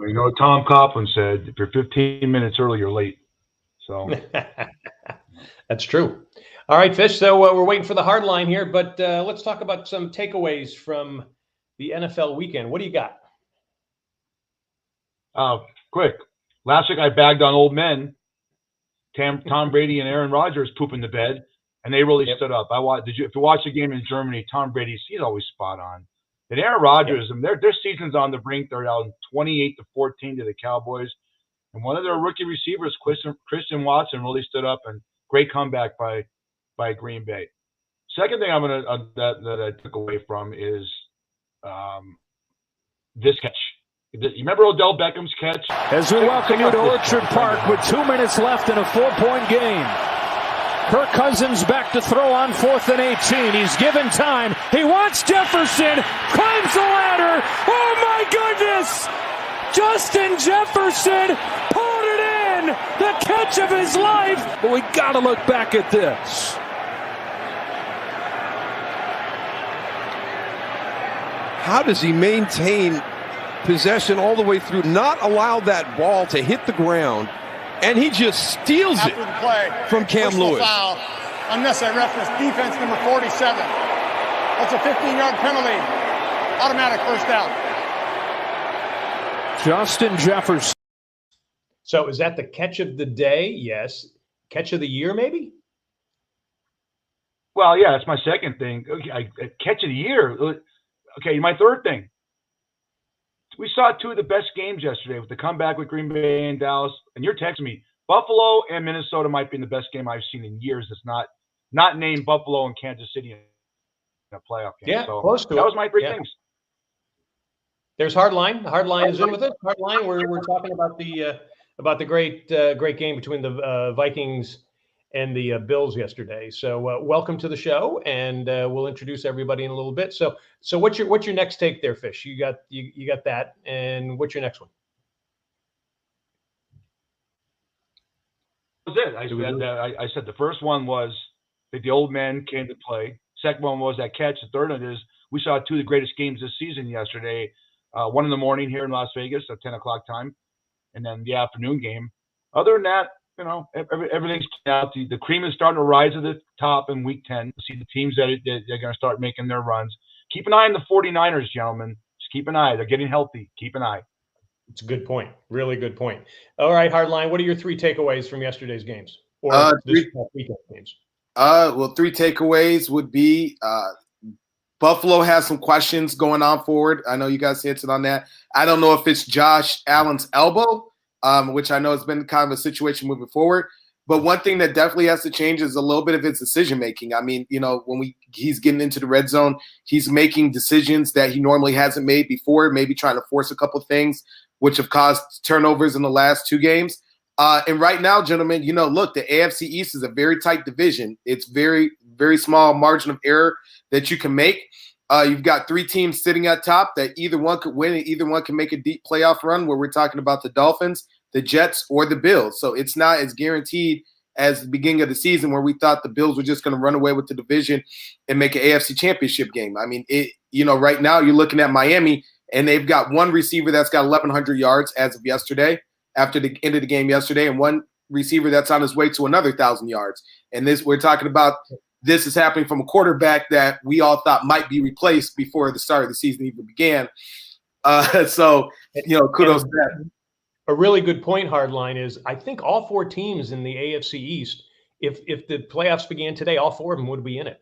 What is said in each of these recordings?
You know what Tom Coughlin said? If you're 15 minutes early, you're late. So that's true. All right, Fish. So we're waiting for the hard line here, but let's talk about some takeaways from the NFL weekend. What do you got? Quick. Last week I bagged on old men, Tom Brady and Aaron Rodgers pooping the bed, and they really stood up. If you watch the game in Germany, Tom Brady, he's always spot on. And Aaron Rodgers, their season's on the brink. They're down 28-14 to the Cowboys. And one of their rookie receivers, Christian Watson, really stood up, and great comeback by Green Bay. Second thing that I took away from is this catch. You remember Odell Beckham's catch? As we welcome you to Orchard Park with 2 minutes left in a 4-point game. Kirk Cousins back to throw on 4th and 18. He's given time. He wants Jefferson. Climbs the ladder. Oh, my goodness! Justin Jefferson pulled it in. The catch of his life. But we got to look back at this. How does he maintain possession all the way through, not allow that ball to hit the ground, and he just steals it from Cam Lewis? Foul. Unnecessary roughness, defense number 47. That's a 15-yard penalty. Automatic first down. Justin Jefferson. So is that the catch of the day? Yes. Catch of the year, maybe? Well, yeah, that's my second thing. Okay, catch of the year. Okay, my third thing. We saw two of the best games yesterday with the comeback with Green Bay and Dallas. And you're texting me, Buffalo and Minnesota might be in the best game I've seen in years. It's not named Buffalo and Kansas City in a playoff game. Yeah, so close to that it. was my three things. There's Hardline. The Hardline is in with us. Hardline. We're talking about the great game between the Vikings and the Bills yesterday. So welcome to the show, and we'll introduce everybody in a little bit. So what's your next take there, Fish? You got that, and what's your next one? That was it. I said the first one was that the old man came to play. Second one was that catch. The third one is we saw two of the greatest games this season yesterday. One in the morning here in Las Vegas at 10 o'clock time, and then the afternoon game. Other than that, you know, everything's out. The cream is starting to rise to the top in Week 10. See the teams that they're going to start making their runs. Keep an eye on the 49ers, gentlemen. Just keep an eye. They're getting healthy. Keep an eye. It's a good point. Really good point. All right, Hardline, what are your three takeaways from yesterday's games or this weekend games? Well, three takeaways would be Buffalo has some questions going on forward. I know you guys hinted on that. I don't know if it's Josh Allen's elbow, which I know has been kind of a situation moving forward. But one thing that definitely has to change is a little bit of his decision-making. I mean, you know, when he's getting into the red zone, he's making decisions that he normally hasn't made before, maybe trying to force a couple things, which have caused turnovers in the last two games. And right now, gentlemen, you know, look, the AFC East is a very tight division. It's very, very small margin of error that you can make. You've got three teams sitting at top that either one could win and either one can make a deep playoff run, where we're talking about the Dolphins, the Jets, or the Bills. So it's not as guaranteed as the beginning of the season where we thought the Bills were just going to run away with the division and make an AFC championship game. I mean, right now you're looking at Miami, and they've got one receiver that's got 1,100 yards as of yesterday, after the end of the game yesterday, and one receiver that's on his way to another 1,000 yards. And we're talking about this is happening from a quarterback that we all thought might be replaced before the start of the season even began. So, you know, kudos to that. A really good point, Hardline, is I think all four teams in the AFC East, if the playoffs began today, all four of them would be in it.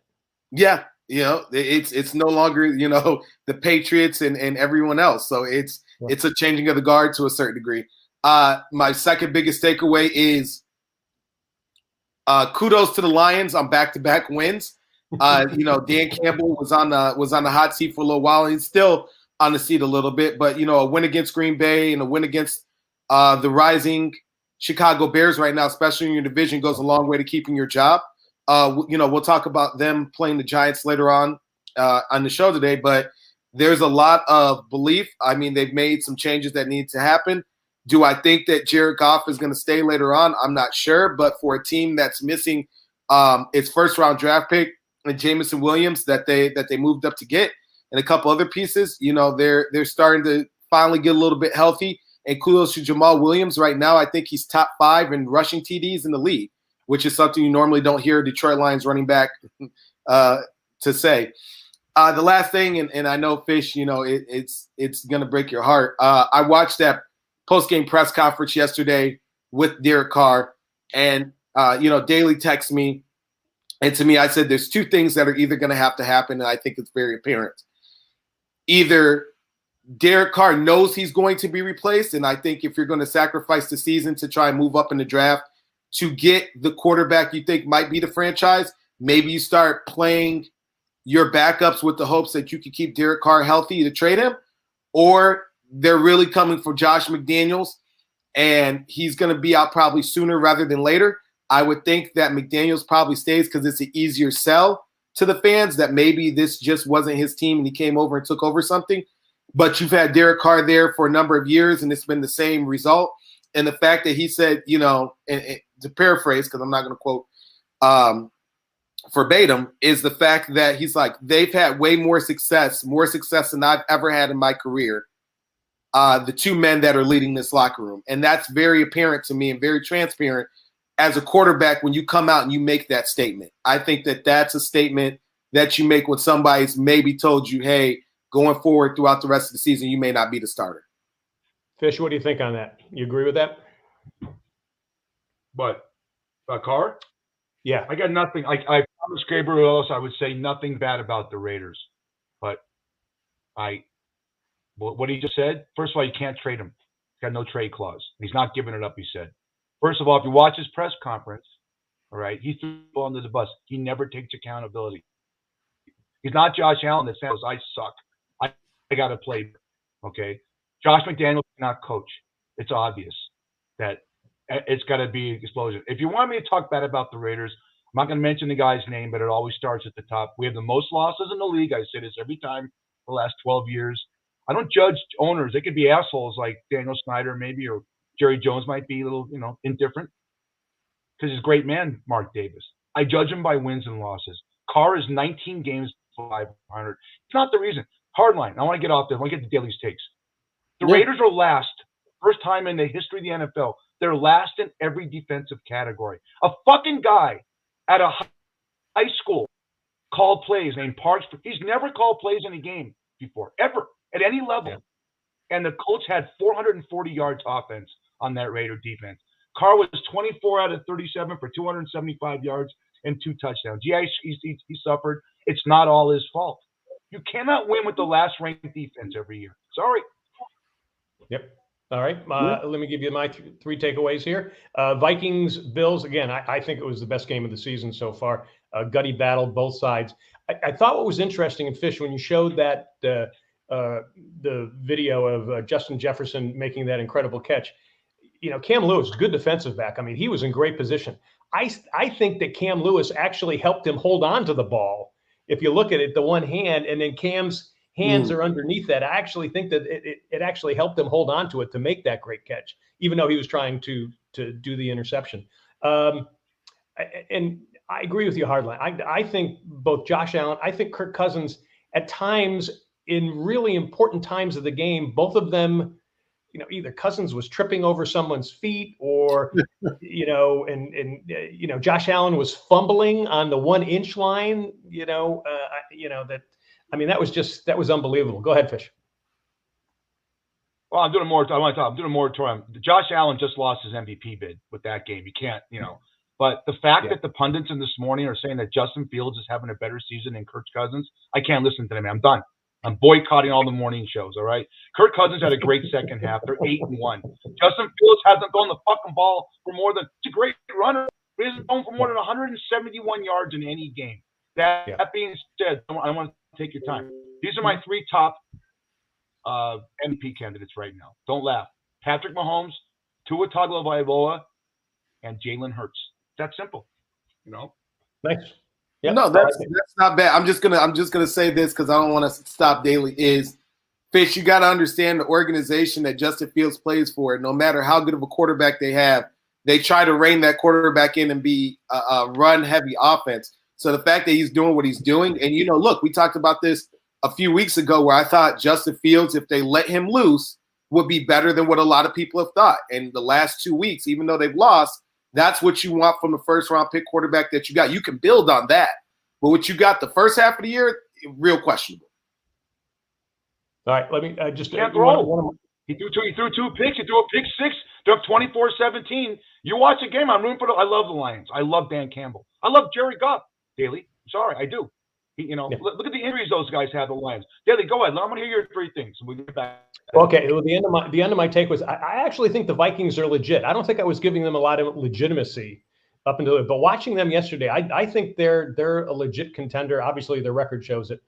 Yeah, you know, it's no longer, you know, the Patriots and everyone else. So it's a changing of the guard to a certain degree. My second biggest takeaway is kudos to the Lions on back-to-back wins. You know, Dan Campbell was on the hot seat for a little while. He's still on the seat a little bit, but you know, a win against Green Bay and a win against the rising Chicago Bears right now, especially in your division, goes a long way to keeping your job. You know, we'll talk about them playing the Giants later on the show today, but there's a lot of belief. I mean, they've made some changes that need to happen. Do I think that Jared Goff is going to stay later on? I'm not sure, but for a team that's missing its first-round draft pick and Jameson Williams that they moved up to get, and a couple other pieces, you know, they're starting to finally get a little bit healthy. And kudos to Jamal Williams. Right now, I think he's top 5 in rushing TDs in the league, which is something you normally don't hear Detroit Lions running back to say. The last thing, and I know, Fish, it's going to break your heart. I watched that post-game press conference yesterday with Derek Carr, and, Daly texted me. And to me, I said there's 2 things that are either going to have to happen, and I think it's very apparent. Either Derek Carr knows he's going to be replaced, and I think if you're going to sacrifice the season to try and move up in the draft to get the quarterback you think might be the franchise, maybe you start playing your backups with the hopes that you can keep Derek Carr healthy to trade him, or they're really coming for Josh McDaniels, and he's going to be out probably sooner rather than later. I would think that McDaniels probably stays because it's an easier sell to the fans that maybe this just wasn't his team and he came over and took over something. But you've had Derek Carr there for a number of years, and it's been the same result. And the fact that he said, and to paraphrase, because I'm not going to quote verbatim, is the fact that he's like, they've had way more success than I've ever had in my career, the 2 men that are leading this locker room. And that's very apparent to me and very transparent as a quarterback when you come out and you make that statement. I think that that's a statement that you make when somebody's maybe told you, hey, going forward throughout the rest of the season, you may not be the starter. Fish, what do you think on that? You agree with that? But Carr? Yeah. I got nothing. I promised Gabriel Ellis I would say nothing bad about the Raiders. But what he just said, first of all, you can't trade him. He's got no trade clause. He's not giving it up, he said. First of all, if you watch his press conference, all right, he threw the ball under the bus. He never takes accountability. He's not Josh Allen that says, I suck. I got to play. Okay? Josh McDaniels cannot coach. It's obvious that it's got to be an explosion. If you want me to talk bad about the Raiders, I'm not going to mention the guy's name, but it always starts at the top. We have the most losses in the league. I say this every time for the last 12 years. I don't judge owners. They could be assholes like Daniel Snyder maybe, or Jerry Jones might be a little, indifferent because he's a great man, Mark Davis. I judge him by wins and losses. Carr is 19 games, 500. It's not the reason. Hardline. I want to get off there. I want to get to Daly's takes. The Raiders are last. First time in the history of the NFL. They're last in every defensive category. A fucking guy at a high school called plays named Parks. He's never called plays in a game before, ever, at any level. Yeah. And the Colts had 440 yards offense on that Raider defense. Carr was 24 out of 37 for 275 yards and 2 touchdowns. Yeah, he suffered. It's not all his fault. You cannot win with the last-ranked defense every year. Sorry. Yep. All right. Let me give you my 3 takeaways here. Vikings, Bills, again, I think it was the best game of the season so far. Gutty battle, both sides. I thought what was interesting in Fish, when you showed that the video of Justin Jefferson making that incredible catch, Cam Lewis, good defensive back. I mean, he was in great position. I think that Cam Lewis actually helped him hold on to the ball. If you look at it, the one hand, and then Cam's hands are underneath that. I actually think that it actually helped him hold on to it to make that great catch, even though he was trying to do the interception. And I agree with you, Hardline. I think both Josh Allen, I think Kirk Cousins, at times in really important times of the game, both of them, either Cousins was tripping over someone's feet or, Josh Allen was fumbling on the 1-inch line, that was unbelievable. Go ahead, Fish. Well, I'm doing a moratorium. Josh Allen just lost his MVP bid with that game. You can't, but the fact that the pundits in this morning are saying that Justin Fields is having a better season than Kirk Cousins, I can't listen to them. I'm done. I'm boycotting all the morning shows, all right? Kirk Cousins had a great second half. They're 8-1. Justin Fields hasn't thrown the fucking ball for more than – it's a great runner. He hasn't thrown for more than 171 yards in any game. That being said, I want to take your time. These are my 3 top MVP candidates right now. Don't laugh. Patrick Mahomes, Tua Tagovailoa, and Jalen Hurts. That's simple, Nice. Yep. No, that's not bad. I'm just gonna say this because I don't want to stop Daly. Is Fish, you got to understand the organization that Justin Fields plays for. No matter how good of a quarterback they have, they try to rein that quarterback in and be a run-heavy offense. So the fact that he's doing what he's doing, and look, we talked about this a few weeks ago where I thought Justin Fields, if they let him loose, would be better than what a lot of people have thought. And the last 2 weeks, even though they've lost, that's what you want from the first-round pick quarterback that you got. You can build on that. But what you got the first half of the year, real questionable. All right, let me just can't throw. He threw two picks. He threw a pick six. They're up 24-17. You watch the game. I'm rooting for I love the Lions. I love Dan Campbell. I love Jerry Goff. Daly, sorry, I do. Look at the injuries those guys have. The Lions. Daly, go ahead. I want to hear your three things. We'll get back. Okay. Well, the end of my take was I actually think the Vikings are legit. I don't think I was giving them a lot of legitimacy up until it, but watching them yesterday, I think they're a legit contender. Obviously, their record shows it.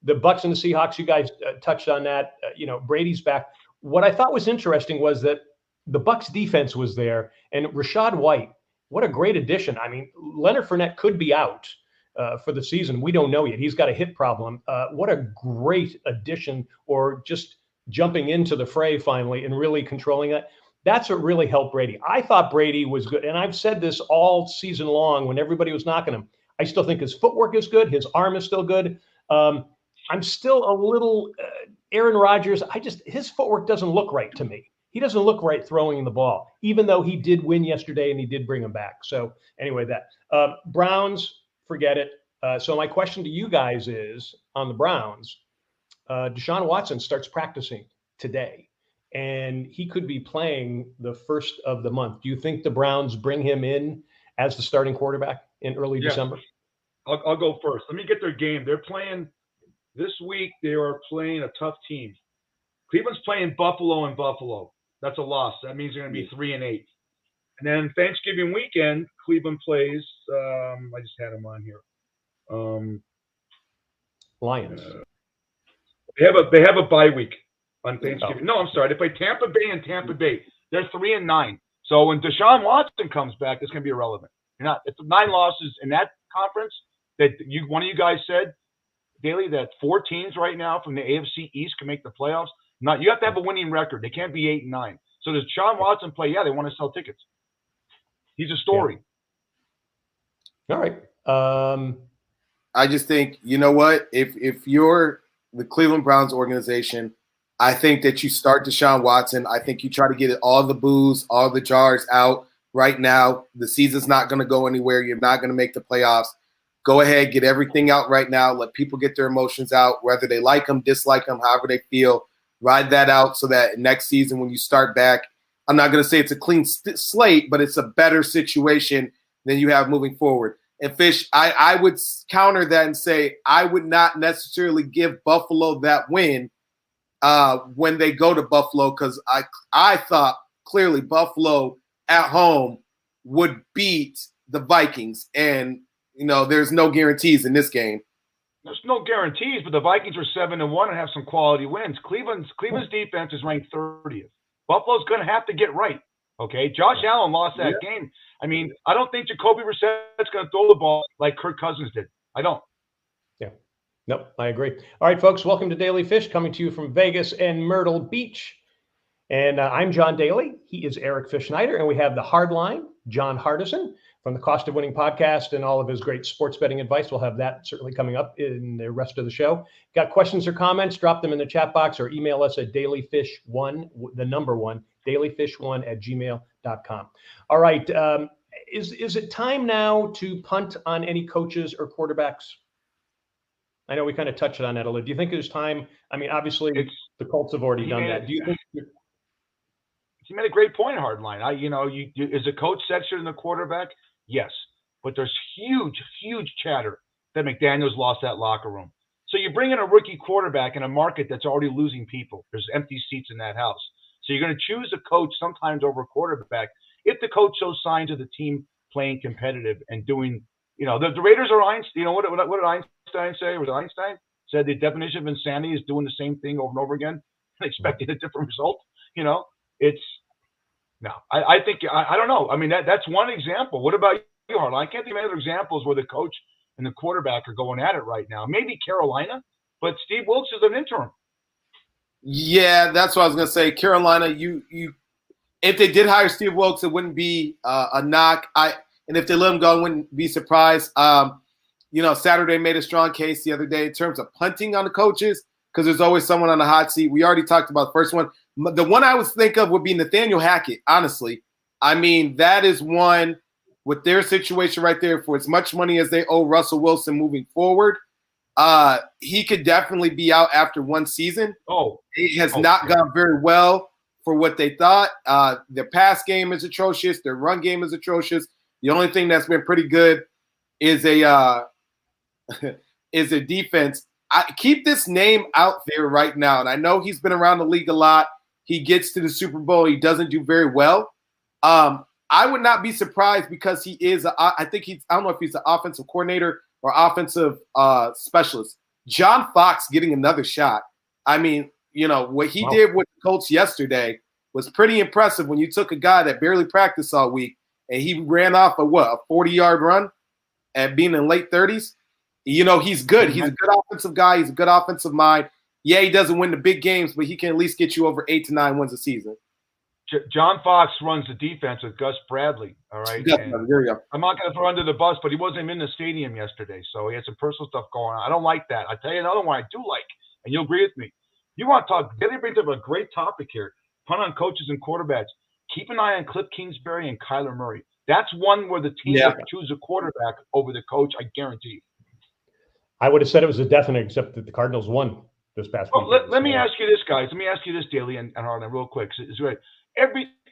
The Bucs and the Seahawks, you guys touched on that. Brady's back. What I thought was interesting was that the Bucs defense was there, and Rachaad White. What a great addition! I mean, Leonard Fournette could be out for the season. We don't know yet. He's got a hip problem. What a great addition, or just jumping into the fray finally and really controlling it. That's what really helped Brady. I thought Brady was good, and I've said this all season long when everybody was knocking him. I still think his footwork is good. His arm is still good. I'm still a little Aaron Rodgers. His footwork doesn't look right to me. He doesn't look right throwing the ball, even though he did win yesterday and he did bring him back. So anyway, Browns, forget it. So my question to you guys is on the Browns, Deshaun Watson starts practicing today, and he could be playing the first of the month. Do you think the Browns bring him in as the starting quarterback in early December? I'll go first. Let me get their game. They're playing this week. They are playing a tough team. Cleveland's playing Buffalo and Buffalo. That's a loss. That means they're going to be 3-8. And then Thanksgiving weekend, Cleveland plays. I just had them on here. Lions. They have a bye week on Thanksgiving. No, I'm sorry. They play Tampa Bay and Tampa Bay. They're 3-9. So when Deshaun Watson comes back, it's going to be irrelevant. It's 9 losses in that conference. That one of you guys said, Daly, that 4 teams right now from the AFC East can make the playoffs. You have to have a winning record. They can't be 8-9. So does Deshaun Watson play? Yeah, they want to sell tickets. He's a story. Yeah. All right. I just think, you know what? If you're the Cleveland Browns organization, I think that you start Deshaun Watson. I think you try to get all the booze, all the jars out right now. The season's not going to go anywhere. You're not going to make the playoffs. Go ahead, get everything out right now. Let people get their emotions out, whether they like them, dislike them, however they feel. Ride that out so that next season when you start back, I'm not going to say it's a clean slate, but it's a better situation than you have moving forward. And Fish, I would counter that and say I would not necessarily give Buffalo that win when they go to Buffalo, because I thought clearly Buffalo at home would beat the Vikings. And, there's no guarantees in this game. There's no guarantees, but the Vikings are 7-1 and have some quality wins. Cleveland's defense is ranked 30th. Buffalo's going to have to get right. Okay, Josh Allen lost that game. I mean, I don't think Jacoby Brissett's going to throw the ball like Kirk Cousins did. I don't. Yeah. Nope, I agree. All right, folks, welcome to Daly Fish, coming to you from Vegas and Myrtle Beach. And I'm John Daly. He is Eric Fish Snyder, and we have the Hardline, John Hardison, from the Cost of Winning podcast and all of his great sports betting advice. We'll have that certainly coming up in the rest of the show. Got questions or comments? Drop them in the chat box or email us at dalyfish1, the number 1, dalyfish1@gmail.com. All right. Is it time now to punt on any coaches or quarterbacks? I know we kind of touched on that a little. Do you think there's time? I mean, obviously the Colts have already done that. Do you think? He made a great point, Hardline. Is a coach sexier than the quarterback? Yes, but there's huge chatter that McDaniels lost that locker room. So you bring in a rookie quarterback in a market that's already losing people. There's empty seats in that house. So you're going to choose a coach sometimes over a quarterback if the coach shows signs of the team playing competitive and doing. The Raiders are Einstein. What did Einstein say? Was it Einstein said the definition of insanity is doing the same thing over and over again and expecting a different result? I think I don't know. I mean, that's one example. What about you, Harlan? I can't think of any other examples where the coach and the quarterback are going at it right now. Maybe Carolina, but Steve Wilkes is an interim. Yeah, that's what I was going to say. Carolina, you if they did hire Steve Wilkes, it wouldn't be a knock. And if they let him go, I wouldn't be surprised. Saturday made a strong case the other day in terms of punting on the coaches. because there's always someone on the hot seat. We already talked about the first one. The one I would think of would be Nathaniel Hackett, honestly. I mean, that is one with their situation right there for as much money as they owe Russell Wilson moving forward. He could definitely be out after one season. It has not gone very well for what they thought. Their pass game is atrocious. Their run game is atrocious. The only thing that's been pretty good is a defense. I keep this name out there right now, and I know he's been around the league a lot. He gets to the Super Bowl. He doesn't do very well. I would not be surprised because he is. I don't know if he's the offensive coordinator or offensive specialist. John Fox getting another shot. I mean, what he did with the Colts yesterday was pretty impressive. When you took a guy that barely practiced all week and he ran off a 40-yard run and being in late 30s. He's good. He's a good offensive guy. He's a good offensive mind. Yeah, he doesn't win the big games, but he can at least get you over 8 to 9 wins a season. John Fox runs the defense with Gus Bradley. All right. There you go. I'm not going to throw under the bus, but he wasn't even in the stadium yesterday, so he had some personal stuff going on. I don't like that. I'll tell you another one I do like, and you'll agree with me. You want to talk? Daly brings up a great topic here. Punt on coaches and quarterbacks. Keep an eye on Cliff Kingsbury and Kyler Murray. That's one where the team will choose a quarterback over the coach. I guarantee. I would have said it was a definite, except that the Cardinals won this past week. Let me ask you this, guys. Let me ask you this, Daly and Harlan, real quick. It's right.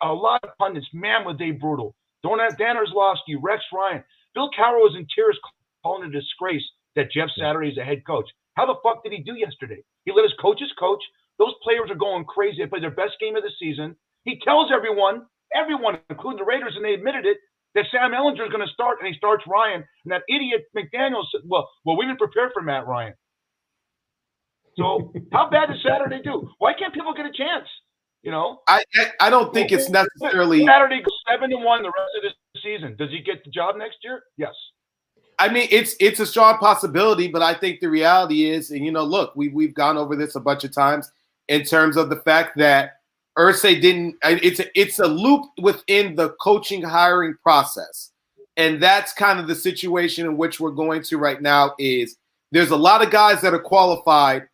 A lot of pundits, man, were they brutal. Dan Orlovsky, Rex Ryan, Bill Cowher was in tears calling it a disgrace that Jeff Saturday is a head coach. How the fuck did he do yesterday? He let his coaches coach. Those players are going crazy. They played their best game of the season. He tells everyone, including the Raiders, and they admitted it, that Sam Ehlinger is going to start, and he starts Ryan. And that idiot McDaniel said, well, we didn't prepare for Matt Ryan. So how bad does Saturday do? Why can't people get a chance? I don't think it's necessarily Saturday goes 7-1 the rest of the season. Does he get the job next year? Yes. I mean, it's a strong possibility, but I think the reality is, and look, we've gone over this a bunch of times in terms of the fact that Irsay didn't. It's a loop within the coaching hiring process, and that's kind of the situation in which we're going to right now. Is there's a lot of guys that are qualified.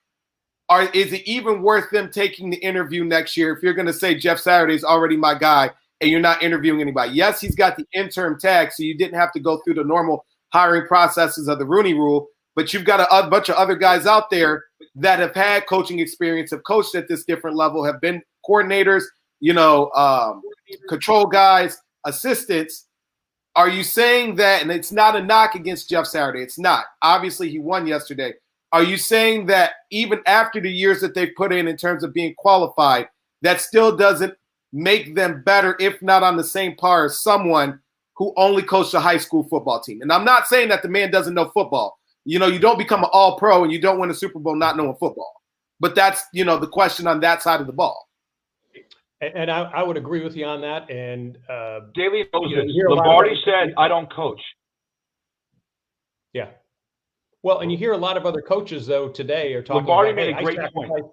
Is it even worth them taking the interview next year if you're going to say Jeff Saturday is already my guy and you're not interviewing anybody? Yes, he's got the interim tag, so you didn't have to go through the normal hiring processes of the Rooney Rule, but you've got a bunch of other guys out there that have had coaching experience, have coached at this different level, have been coordinators, control guys, assistants. Are you saying that, and it's not a knock against Jeff Saturday, it's not. Obviously, he won yesterday. Are you saying that even after the years that they've put in terms of being qualified, that still doesn't make them better, if not on the same par as someone who only coached a high school football team? And I'm not saying that the man doesn't know football. You don't become an all-pro and you don't win a Super Bowl not knowing football. But that's, the question on that side of the ball. And I would agree with you on that. And Daly Lombardi said, I don't coach. Yeah. Well, and you hear a lot of other coaches, though, today are talking Lombardi about, made a great point.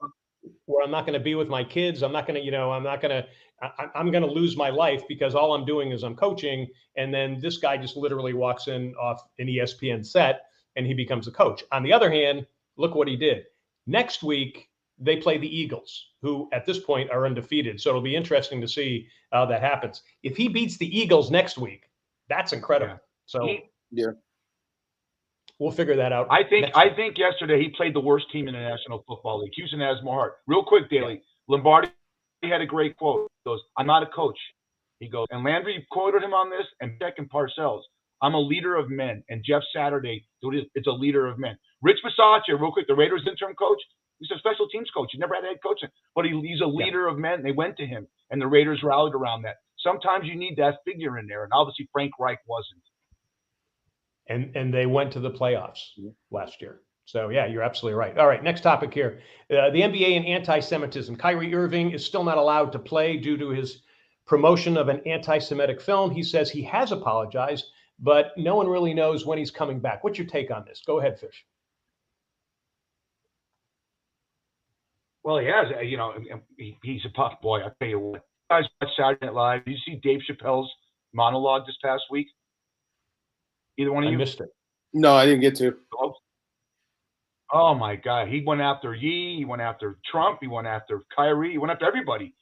Where I'm not going to be with my kids. I'm going to lose my life because all I'm doing is I'm coaching. And then this guy just literally walks in off an ESPN set and he becomes a coach. On the other hand, look what he did. Next week, they play the Eagles, who at this point are undefeated. So it'll be interesting to see how that happens. If he beats the Eagles next week, that's incredible. Yeah. We'll figure that out. I think yesterday he played the worst team in the National Football League. Houston has more heart. Real quick, Daly. Lombardi had a great quote. He goes, I'm not a coach. He goes, and Landry quoted him on this, and Beck and Parcells. I'm a leader of men. And Jeff Saturday, it's a leader of men. Rich Bisaccia, real quick, the Raiders interim coach, he's a special teams coach. He never had head coaching, but he's a leader of men. They went to him, and the Raiders rallied around that. Sometimes you need that figure in there, and obviously Frank Reich wasn't. And they went to the playoffs last year. So, yeah, you're absolutely right. All right, next topic here. The NBA and anti-Semitism. Kyrie Irving is still not allowed to play due to his promotion of an anti-Semitic film. He says he has apologized, but no one really knows when he's coming back. What's your take on this? Go ahead, Fish. Well, he has. He's a tough boy. I'll tell you what. You guys watch Saturday Night Live. Did you see Dave Chappelle's monologue this past week? Either one of you? I missed it. No, I didn't get to. Oh my God, he went after Yee, he went after Trump, he went after Kyrie, he went after everybody.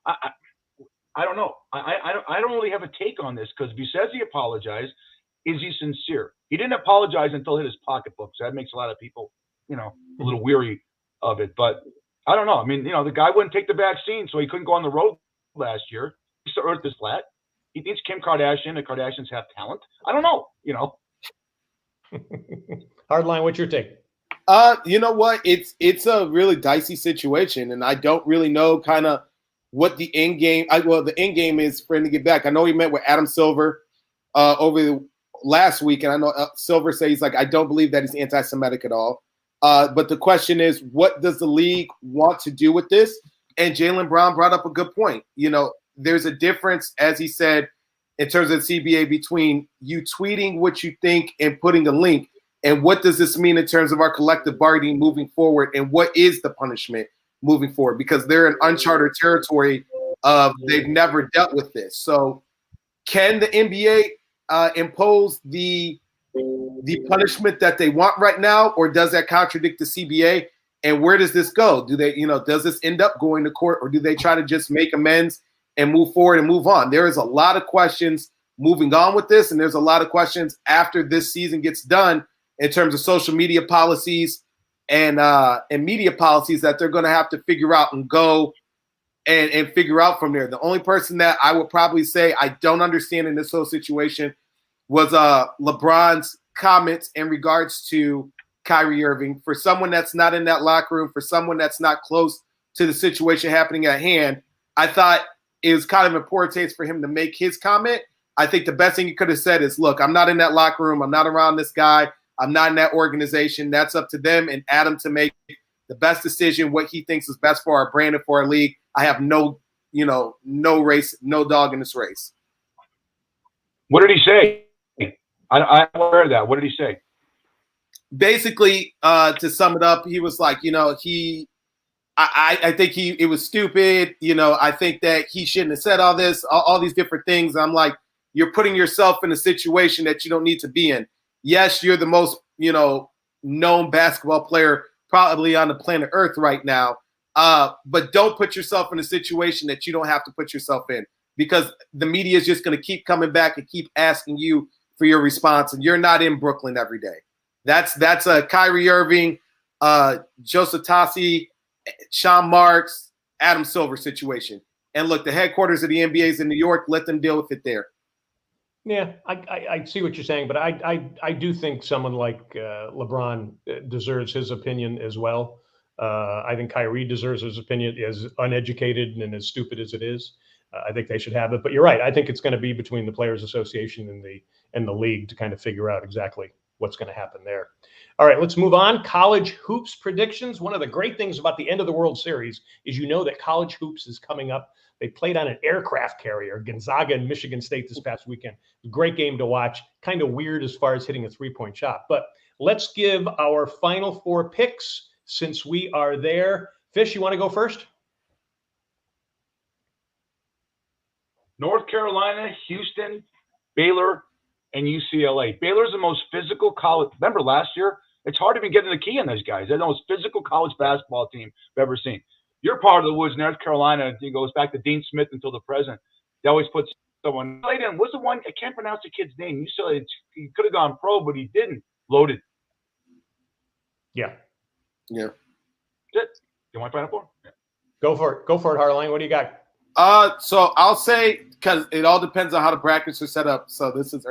I don't know. I don't really have a take on this because if he says he apologized, is he sincere? He didn't apologize until he hit his pocketbook, so that makes a lot of people, a little weary of it. But I don't know. I mean, the guy wouldn't take the vaccine, so he couldn't go on the road last year. He's the earth is flat. He thinks Kim Kardashian, the Kardashians have talent. I don't know. Hardline, what's your take? You know what? It's a really dicey situation, and I don't really know kind of what the end game. The end game is for him to get back. I know he met with Adam Silver over the last week, and I know Silver says he's like, I don't believe that he's anti-Semitic at all. But the question is, what does the league want to do with this? And Jaylen Brown brought up a good point. There's a difference, as he said, in terms of the CBA between you tweeting what you think and putting a link. And what does this mean in terms of our collective bargaining moving forward? And what is the punishment moving forward? Because they're in uncharted territory. They've never dealt with this. So can the NBA impose the punishment that they want right now, or does that contradict the CBA? And where does this go? Do they, does this end up going to court, or do they try to just make amends and move forward and move on? There is a lot of questions moving on with this, and there's a lot of questions after this season gets done in terms of social media policies and media policies that they're going to have to figure out and go and figure out from there. The only person that I would probably say I don't understand in this whole situation was LeBron's comments in regards to Kyrie Irving. For someone that's not in that locker room, for someone that's not close to the situation happening at hand, I thought it was kind of in poor taste for him to make his comment. I think the best thing he could have said is, look, I'm not in that locker room. I'm not around this guy. I'm not in that organization. That's up to them and Adam to make the best decision, what he thinks is best for our brand and for our league. I have no race, no dog in this race. What did he say? I'm aware of that. What did he say? Basically, to sum it up, he was like, I think it was stupid. I think that he shouldn't have said all this, all these different things. I'm like, you're putting yourself in a situation that you don't need to be in. Yes, you're the most, known basketball player probably on the planet Earth right now. But don't put yourself in a situation that you don't have to put yourself in, because the media is just going to keep coming back and keep asking you for your response. And you're not in Brooklyn every day. That's a Kyrie Irving, Joseph Tassi, Sean Marks, Adam Silver situation. And look, the headquarters of the NBA is in New York. Let them deal with it there. Yeah, I see what you're saying, but I do think someone like LeBron deserves his opinion as well. I think Kyrie deserves his opinion, as uneducated and as stupid as it is. I think they should have it. But you're right. I think it's going to be between the Players Association and the league to kind of figure out exactly what's going to happen there. All right, let's move on. College hoops predictions. One of the great things about the end of the World Series is that college hoops is coming up. They played on an aircraft carrier, Gonzaga and Michigan State this past weekend. Great game to watch. Kind of weird as far as hitting a three-point shot. But let's give our Final Four picks since we are there. Fish, you want to go first? North Carolina, Houston, Baylor, and UCLA. Baylor's the most physical college. Remember last year? It's hard to even get in the key on those guys. They're the most physical college basketball team I've ever seen. You're part of the woods, North Carolina. It goes back to Dean Smith until the present. They always put someone. What's the one? I can't pronounce the kid's name. He could have gone pro, but he didn't. Loaded. Yeah. Yeah. That's it. You want Final Four? Yeah. Go for it. Go for it, Harline. What do you got? So I'll say, because it all depends on how the brackets are set up. So this is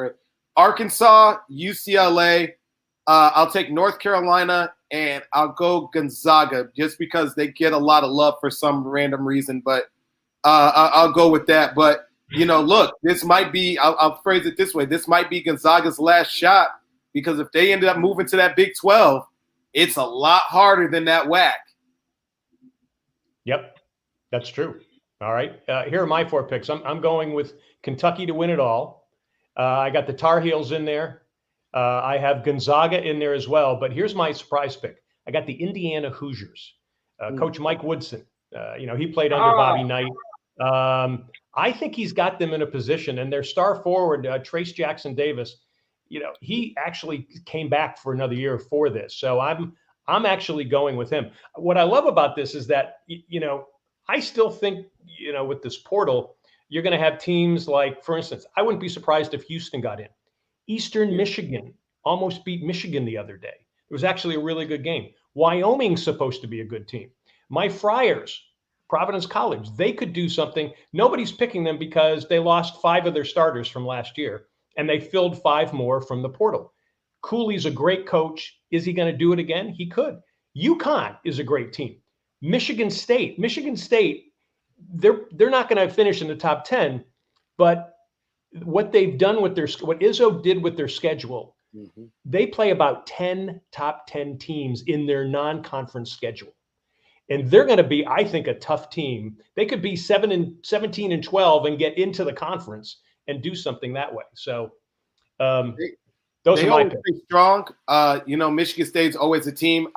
Arkansas, UCLA. I'll take North Carolina, and I'll go Gonzaga just because they get a lot of love for some random reason. But I'll go with that. But, look, this might be – I'll phrase it this way. This might be Gonzaga's last shot, because if they ended up moving to that Big 12, it's a lot harder than that WAC. Yep, that's true. All right. Here are my four picks. I'm going with Kentucky to win it all. I got the Tar Heels in there. I have Gonzaga in there as well. But here's my surprise pick. I got the Indiana Hoosiers. Coach Mike Woodson. He played under Bobby Knight. I think he's got them in a position. And their star forward, Trace Jackson Davis, he actually came back for another year for this. So I'm I'm actually going with him. What I love about this is that, I still think, with this portal, you're going to have teams like, for instance, I wouldn't be surprised if Houston got in. Eastern Michigan almost beat Michigan the other day. It was actually a really good game. Wyoming's supposed to be a good team. My Friars, Providence College, they could do something. Nobody's picking them because they lost 5 of their starters from last year, and they filled 5 more from the portal. Cooley's a great coach. Is he going to do it again? He could. UConn is a great team. Michigan State, they're not going to finish in the top 10, but what they've done with what Izzo did with their schedule, they play about 10 top 10 teams in their non-conference schedule. And they're going to be, I think, a tough team. They could be 17 and 12 and get into the conference and do something that way. So those are my picks. Strong. Michigan State's always a team.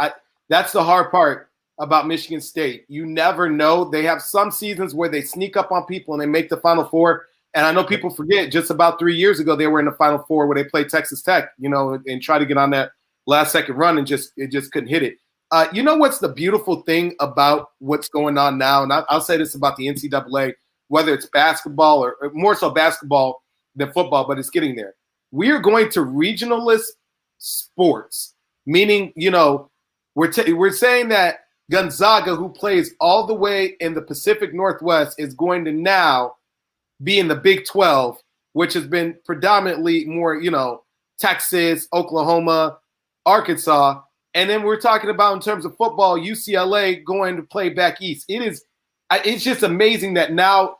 That's the hard part about Michigan State. You never know. They have some seasons where they sneak up on people and they make the Final Four. And I know people forget, just about 3 years ago, they were in the Final Four where they played Texas Tech, and try to get on that last second run and just couldn't hit it. What's the beautiful thing about what's going on now? And I'll say this about the NCAA, whether it's basketball or more so basketball than football, but it's getting there. We are going to regionalist sports, meaning, we're saying that Gonzaga, who plays all the way in the Pacific Northwest, is going to now be in the Big 12, which has been predominantly more, Texas, Oklahoma, Arkansas. And then we're talking about, in terms of football, UCLA going to play back east. It's just amazing that now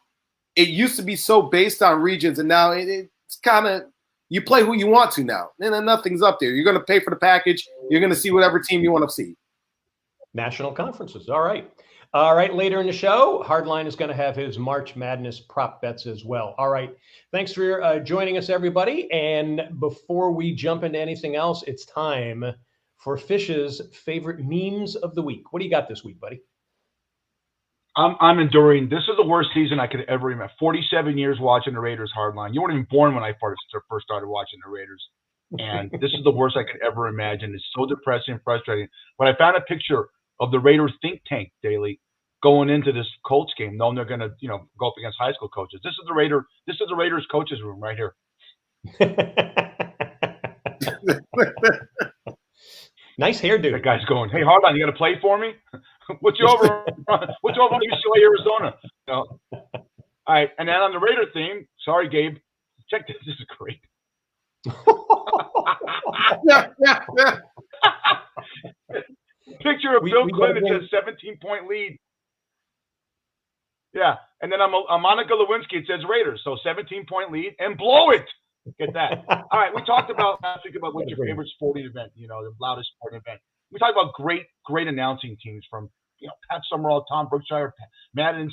it used to be so based on regions, and now it's kind of, you play who you want to now. And then nothing's up there. You're going to pay for the package. You're going to see whatever team you want to see. National conferences. All right. Later in the show, Hardline is going to have his March Madness prop bets as well. All right. Thanks for joining us, everybody. And before we jump into anything else, it's time for Fish's favorite memes of the week. What do you got this week, buddy? I'm enduring. This is the worst season I could ever remember. 47 years watching the Raiders hardline. You weren't even born when I first started watching the Raiders. And this is the worst I could ever imagine. It's so depressing and frustrating. But I found a picture of the Raiders think tank, Daly, going into this Colts game, knowing they're going to, go up against high school coaches. This is the Raiders coaches room right here. Nice hairdo. That guy's going, hey, Hardline, you got to play for me? What's your over? What's your over on UCLA, Arizona? No. All right, and then on the Raider theme, sorry, Gabe. Check this. This is great. Picture of Bill Clinton says 17-point lead. Yeah, and then I'm Monica Lewinsky. It says Raiders, so 17-point lead and blow it. Get that. All right, we talked about last week about what's your favorite sporting event. The loudest sporting event. We talked about great announcing teams from Pat Summerall, Tom Brookshire, Madden,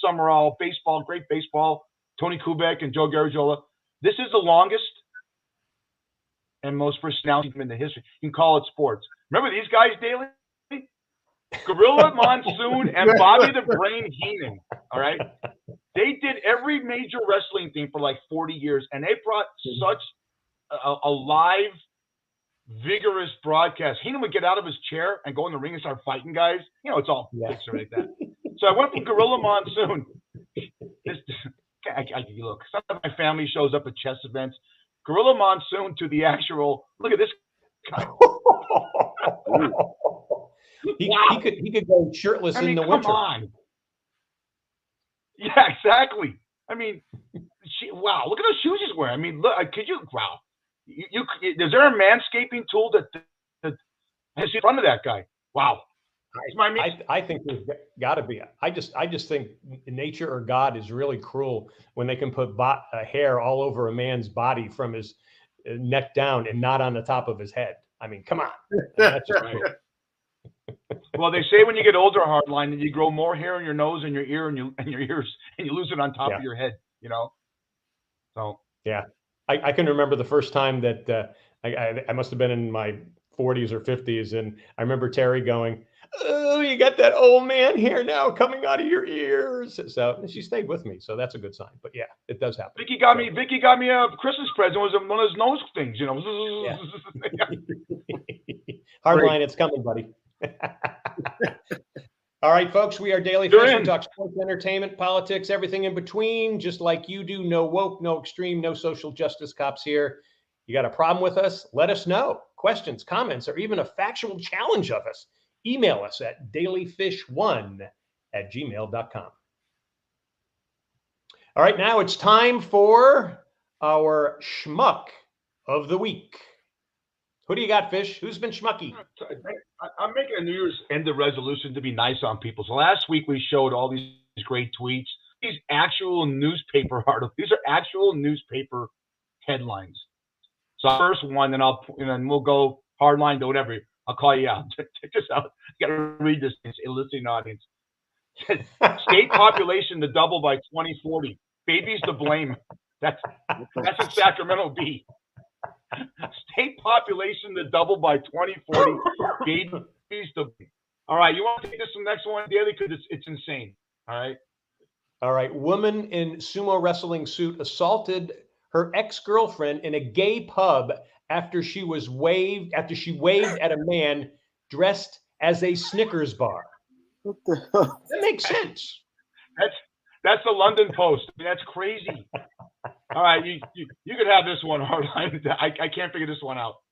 Summerall, baseball, great baseball, Tony Kubek and Joe Garagiola. This is the longest and most first announcing team in the history. You can call it sports. Remember these guys, Daly? Gorilla Monsoon and Bobby the Brain Heenan. All right, they did every major wrestling thing for like 40 years, and they brought such a live, vigorous broadcast. Heenan would get out of his chair and go in the ring and start fighting guys. It's all picture like that. So I went from Gorilla Monsoon. Look, some of my family shows up at chess events. Gorilla Monsoon to the actual. Look at this guy. He could go shirtless in the winter. Come on. Yeah, exactly. Wow, look at those shoes he's wearing. Look, could you? Wow. Is there a manscaping tool that has in front of that guy? Wow. I think there's got to be. I just think nature or God is really cruel when they can put hair all over a man's body from his neck down and not on the top of his head. Come on. That's just cruel. Well, they say when you get older, Hardline, that you grow more hair in your nose and your ear and your ears, and you lose it on top of your head. So yeah, I can remember the first time that I must have been in my 40s or 50s, and I remember Terry going, "Oh, you got that old man hair now coming out of your ears." So she stayed with me, so that's a good sign. But yeah, it does happen. Vicky got me a Christmas present. It was one of those nose things, Yeah. Hardline, it's coming, buddy. All right, folks, we are Daly Fish. We talk sports, entertainment, politics, everything in between, just like you do. No woke, no extreme, no social justice cops here. You got a problem with us? Let us know. Questions, comments, or even a factual challenge of us. Email us at dalyfish1@gmail.com. All right, now it's time for our schmuck of the week. Who do you got, Fish? Who's been schmucky? I'm making a New Year's end of resolution to be nice on people. So last week we showed all these great tweets, these actual newspaper articles. These are actual newspaper headlines. So first one, and we'll go hardline to whatever. I'll call you out. Check this out. You got to read this. It's a listening audience. State population to double by 2040. Babies to blame. That's a Sacramento bee. State population to double by 2040. Babies to blame. All right, you want to take this from the next one, Daly? Because it's insane. All right. All right. Woman in sumo wrestling suit assaulted her ex-girlfriend in a gay pub after she waved at a man dressed as a Snickers bar. What the hell? That makes sense. That's the London Post. I mean, that's crazy. All right, you could have this one, Hardline. I can't figure this one out.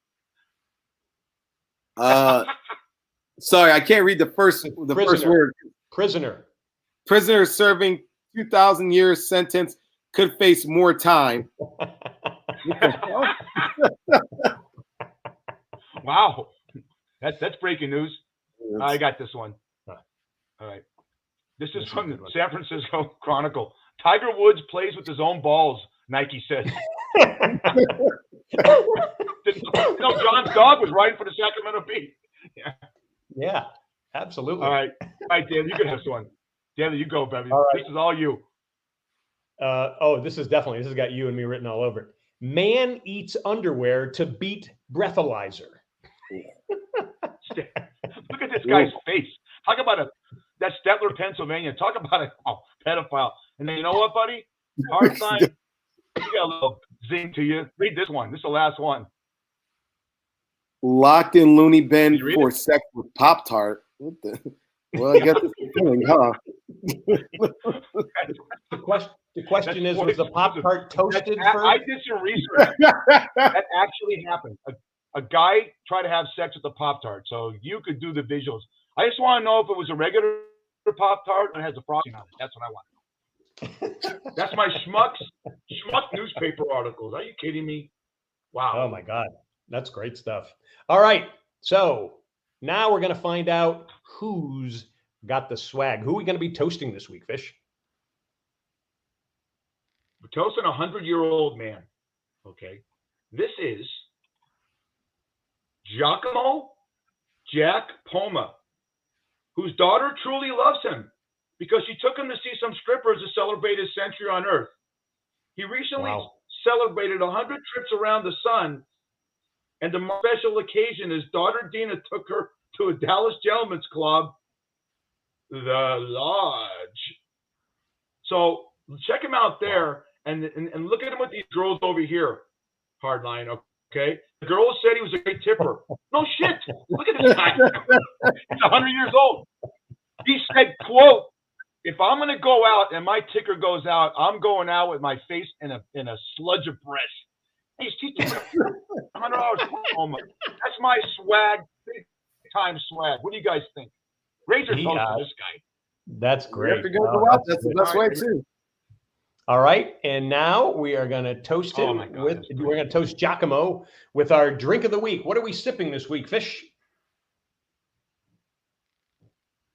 Sorry, I can't read the first word. Prisoner Serving 2,000 years sentence could face more time. Wow, that's breaking news. I got this one. All right, this is from the San Francisco Chronicle. Tiger Woods plays with his own balls, Nike says. John's dog was riding for the Sacramento Bee. Yeah, absolutely. All right, Dan, you can have this one. Dan, you go, baby. All right. This is all you. This has got you and me written all over it. Man eats underwear to beat breathalyzer. Look at this guy's face. Talk about that's Stettler, Pennsylvania. Talk about a pedophile. And then you know what, buddy? Hard time. You got a little zing to you. Read this one. This is the last one. Locked in loony bin for sex with Pop-Tart. What the? Well, I guess it's the thing, huh? The question is, was the Pop-Tart toasted first? I did some research. That actually happened. A guy tried to have sex with the Pop-Tart, so you could do the visuals. I just want to know if it was a regular Pop-Tart and it has a frosting on it. That's what I want to know. That's my schmuck newspaper articles. Are you kidding me? Wow. Oh, my God. That's great stuff. All right. So now we're going to find out who's got the swag. Who are we going to be toasting this week, Fish? We're toasting a 100-year-old man. Okay. This is Jack Poma, whose daughter truly loves him because she took him to see some strippers to celebrate his century on Earth. He recently celebrated 100 trips around the sun, and the special occasion, his daughter Dina took her to a Dallas Gentlemen's Club, the Lodge. So check him out there, and look at him with these girls over here, Hardline, okay? The girls said he was a great tipper. No shit. Look at this guy. He's 100 years old. He said, quote, if I'm going to go out and my ticker goes out, I'm going out with my face in a sludge of breath. He's teaching $100. That's my swag, big time swag. What do you guys think? Raise your toast to this guy. That's great. That's the best way too. All right, and now we are going to toast him we're going to toast Giacomo with our drink of the week. What are we sipping this week, Fish?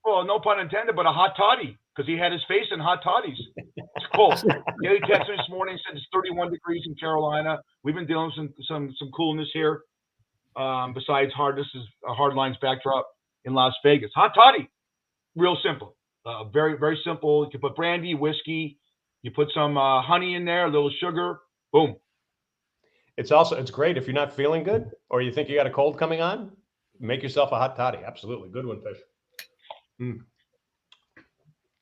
Well, no pun intended, but a hot toddy, because he had his face in hot toddies. It's cold. Daly texted me this morning, said it's 31 degrees in Carolina. We've been dealing with some coolness here. Besides this is a Hardline's backdrop in Las Vegas. Hot toddy, real simple. Very, very simple. You can put brandy, whiskey. You put some honey in there, a little sugar. Boom. It's great if you're not feeling good or you think you got a cold coming on. Make yourself a hot toddy. Absolutely. Good one, Fish.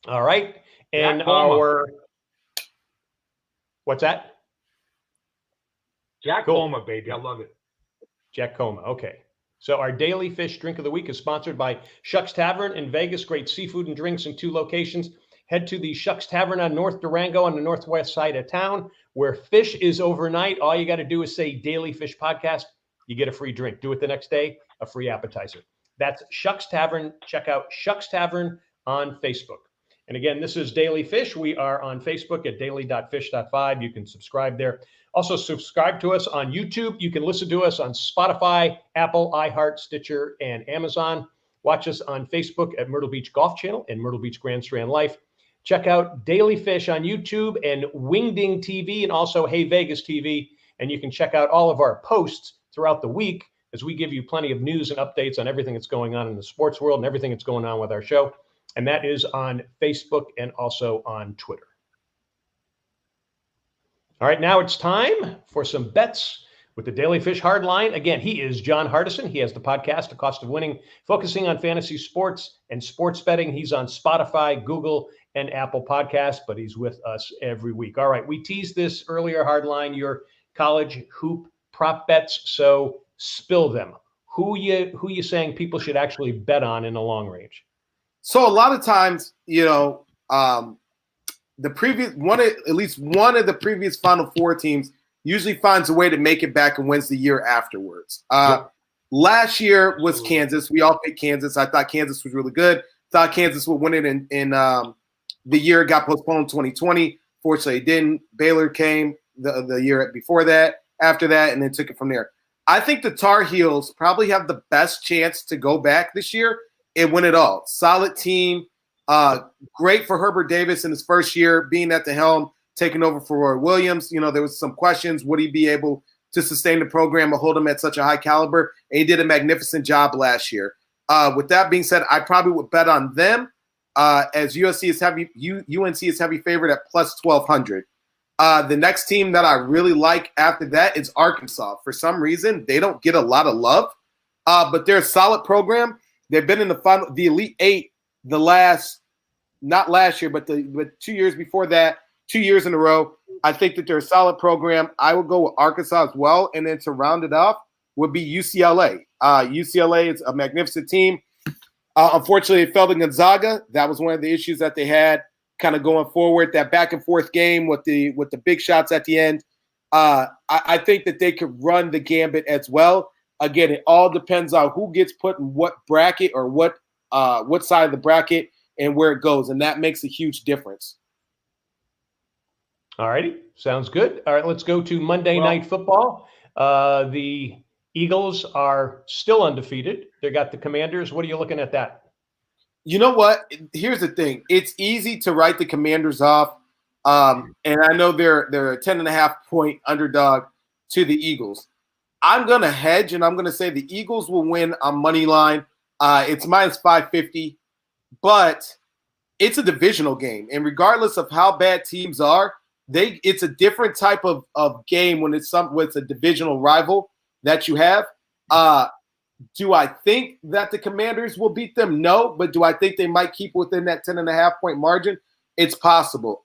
All right. And what's that? Jack Coma, baby. I love it. Jack Coma. Okay. So our Daly Fish drink of the week is sponsored by Shucks Tavern in Vegas. Great seafood and drinks in 2 locations. Head to the Shucks Tavern on North Durango on the northwest side of town, where fish is overnight. All you got to do is say Daly Fish Podcast. You get a free drink. Do it the next day, a free appetizer. That's Shucks Tavern. Check out Shucks Tavern on Facebook. And again, this is Daly Fish. We are on Facebook at daily.fish.5. You can subscribe there. Also, subscribe to us on YouTube. You can listen to us on Spotify, Apple, iHeart, Stitcher, and Amazon. Watch us on Facebook at Myrtle Beach Golf Channel and Myrtle Beach Grand Strand Life. Check out Daly Fish on YouTube and Wingding TV and also Hey Vegas TV. And you can check out all of our posts throughout the week as we give you plenty of news and updates on everything that's going on in the sports world and everything that's going on with our show. And that is on Facebook and also on Twitter. All right, now it's time for some bets with the Daly Fish Hardline. Again, he is John Hardison. He has the podcast, The Cost of Winning, focusing on fantasy sports and sports betting. He's on Spotify, Google, and Apple Podcasts, but he's with us every week. All right, we teased this earlier, Hardline, your college hoop prop bets, so spill them. Who you saying people should actually bet on in the long range? So a lot of times, the previous one, at least one of the previous Final Four teams usually finds a way to make it back and wins the year afterwards. Last year was Kansas. We all picked Kansas. I thought Kansas was really good. Thought Kansas would win it in the year. It got postponed in 2020. Fortunately, it didn't. Baylor came the year before that, after that, and then took it from there. I think the Tar Heels probably have the best chance to go back this year and win it all. Solid team. Great for Herbert Davis in his first year being at the helm, taking over for Roy Williams. There was some questions. Would he be able to sustain the program or hold him at such a high caliber? And he did a magnificent job last year. With that being said, I probably would bet on them as UNC is heavy favorite at plus 1,200. The next team that I really like after that is Arkansas. For some reason, they don't get a lot of love, but they're a solid program. They've been in the Elite Eight not last year, but 2 years before that, 2 years in a row. I think that they're a solid program. I would go with Arkansas as well. And then to round it off would be UCLA. UCLA is a magnificent team. Unfortunately, it fell to Gonzaga. That was one of the issues that they had kind of going forward, that back and forth game with the big shots at the end. I think that they could run the gambit as well. Again, it all depends on who gets put in what bracket or what side of the bracket and where it goes, and that makes a huge difference. All righty, sounds good. All right, let's go to Monday Night Football. The Eagles are still undefeated. They got the Commanders. What are you looking at that? You know what? Here's the thing. It's easy to write the Commanders off, and I know they're a 10.5-point underdog to the Eagles. I'm going to hedge, and I'm going to say the Eagles will win on money line. It's minus 550, but it's a divisional game. And regardless of how bad teams are, it's a different type of game when it's a divisional rival that you have. Do I think that the Commanders will beat them? No, but do I think they might keep within that 10.5-point margin? It's possible.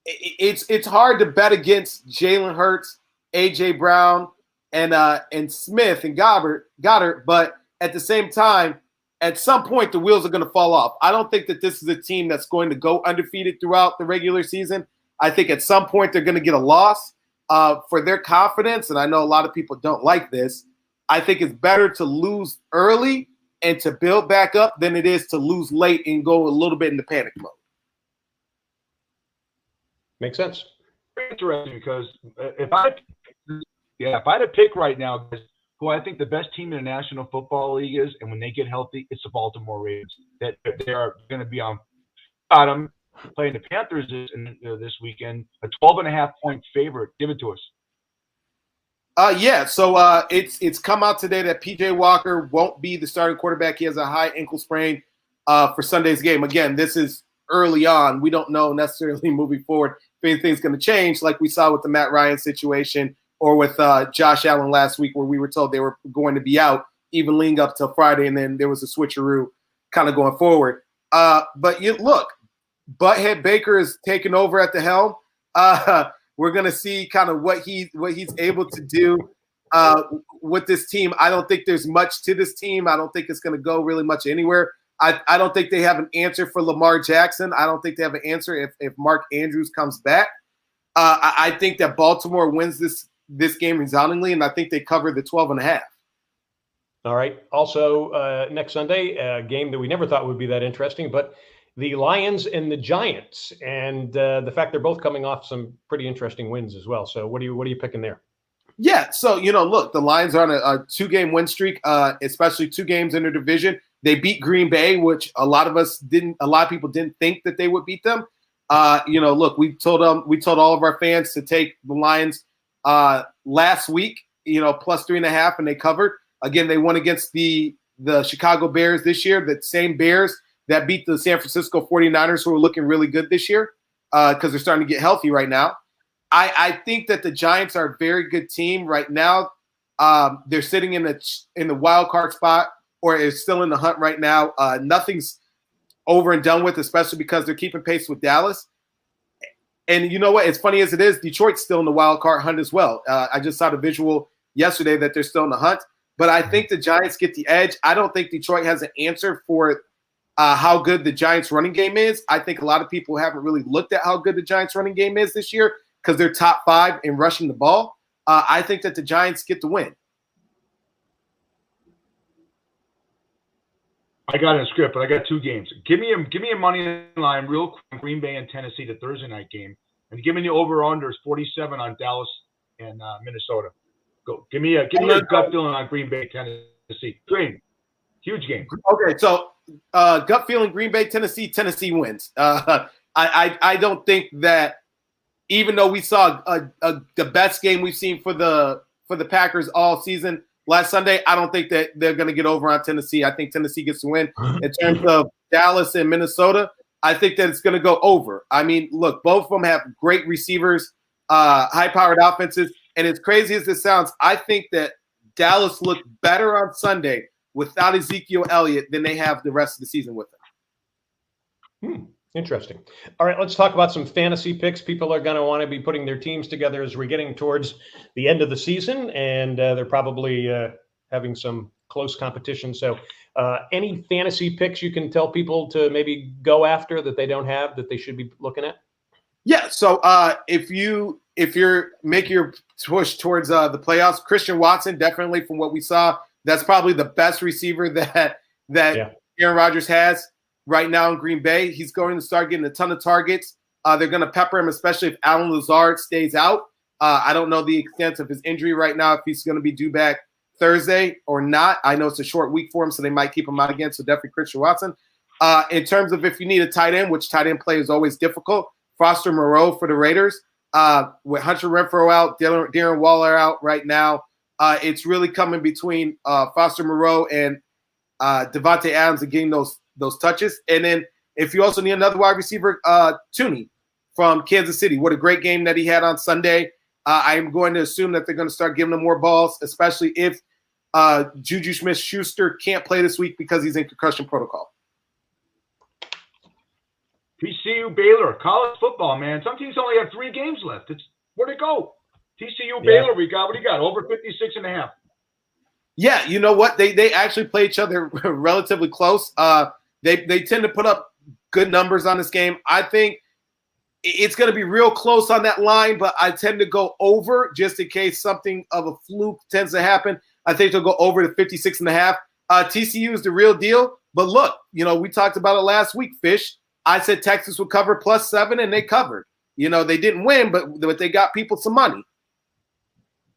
It's hard to bet against Jalen Hurts, A.J. Brown, and Smith and Goddard, but at the same time, at some point the wheels are going to fall off. I don't think that this is a team that's going to go undefeated throughout the regular season. I think at some point they're going to get a loss for their confidence, and I know a lot of people don't like this. I think it's better to lose early and to build back up than it is to lose late and go a little bit into panic mode. Makes sense. Interesting, because if I had to pick right now who I think the best team in the National Football League is, and when they get healthy, it's the Baltimore Ravens. That they are going to be on bottom playing the Panthers this weekend, a 12.5-point favorite. Give it to us. So it's come out today that P.J. Walker won't be the starting quarterback. He has a high ankle sprain for Sunday's game. Again, this is early on. We don't know necessarily moving forward if anything's going to change, like we saw with the Matt Ryan situation or with Josh Allen last week, where we were told they were going to be out even leading up till Friday, and then there was a switcheroo kind of going forward. But look, Butthead Baker is taking over at the helm. We're going to see kind of what he's able to do. with this team. I don't think there's much to this team. I don't think it's going to go really much anywhere. I don't think they have an answer for Lamar Jackson. I don't think they have an answer if Mark Andrews comes back. I think that Baltimore wins this game resoundingly, and I think they cover the 12.5. All right. Also, next Sunday, a game that we never thought would be that interesting, but the Lions and the Giants, and the fact they're both coming off some pretty interesting wins as well. So what are you picking there? Yeah. So, look, the Lions are on a 2-game win streak, especially 2 games in their division. They beat Green Bay, which a lot of people didn't think that they would beat them. Look, we told all of our fans to take the Lions last week, plus 3.5, and they covered. Again, they won against the Chicago Bears this year, the same Bears that beat the San Francisco 49ers, who are looking really good this year because they're starting to get healthy right now. I think that the Giants are a very good team right now. They're sitting in the wild card spot, or is still in the hunt right now. Nothing's over and done with, especially because they're keeping pace with Dallas. And you know what? As funny as it is, Detroit's still in the wild card hunt as well. I just saw the visual yesterday that they're still in the hunt. But I think the Giants get the edge. I don't think Detroit has an answer for how good the Giants' running game is. I think a lot of people haven't really looked at how good the Giants' running game is this year because they're top 5 in rushing the ball. I think that the Giants get the win. I got a script, but I got 2 games. Give me a money line real quick. Green Bay and Tennessee, the Thursday night game, and give me the over/unders 47 on Dallas and Minnesota. Go. Give me a gut feeling on Green Bay, Tennessee. Green, huge game. Okay, so gut feeling Green Bay, Tennessee wins. I don't think that, even though we saw the best game we've seen for the Packers all season last Sunday, I don't think that they're going to get over on Tennessee. I think Tennessee gets the win. In terms of Dallas and Minnesota, I think that it's going to go over. I mean, look, both of them have great receivers, high-powered offenses. And as crazy as this sounds, I think that Dallas looked better on Sunday without Ezekiel Elliott than they have the rest of the season with him. Interesting. All right, let's talk about some fantasy picks. People are going to want to be putting their teams together as we're getting towards the end of the season, and they're probably having some close competition. So any fantasy picks you can tell people to maybe go after that they don't have that they should be looking at? Yeah, so if you're making your push towards the playoffs, Christian Watson, definitely from what we saw, that's probably the best receiver that Aaron Rodgers has right now in Green Bay. He's going to start getting a ton of targets. They're going to pepper him, especially if Allen Lazard stays out. I don't know the extent of his injury right now, if he's going to be due back Thursday or not. I know it's a short week for him, so they might keep him out again. So definitely Christian Watson. In terms of if you need a tight end, which tight end play is always difficult, Foster Moreau for the Raiders. With Hunter Renfrow out, Darren Waller out right now, it's really coming between Foster Moreau and Devontae Adams and getting those touches. And then if you also need another wide receiver, Tooney from Kansas City. What a great game that he had on Sunday. I'm going to assume that they're going to start giving him more balls, especially if Juju Smith-Schuster can't play this week because he's in concussion protocol. TCU Baylor, college football, man. Some teams only have 3 games left. Where'd it go? TCU Baylor, what do you got? Over 56.5. Yeah, you know what? They actually play each other relatively close. They tend to put up good numbers on this game. I think it's going to be real close on that line, but I tend to go over just in case something of a fluke tends to happen. I think they'll go over to 56.5. TCU is the real deal. But look, we talked about it last week, Fish. I said Texas would cover +7, and they covered. They didn't win, but they got people some money.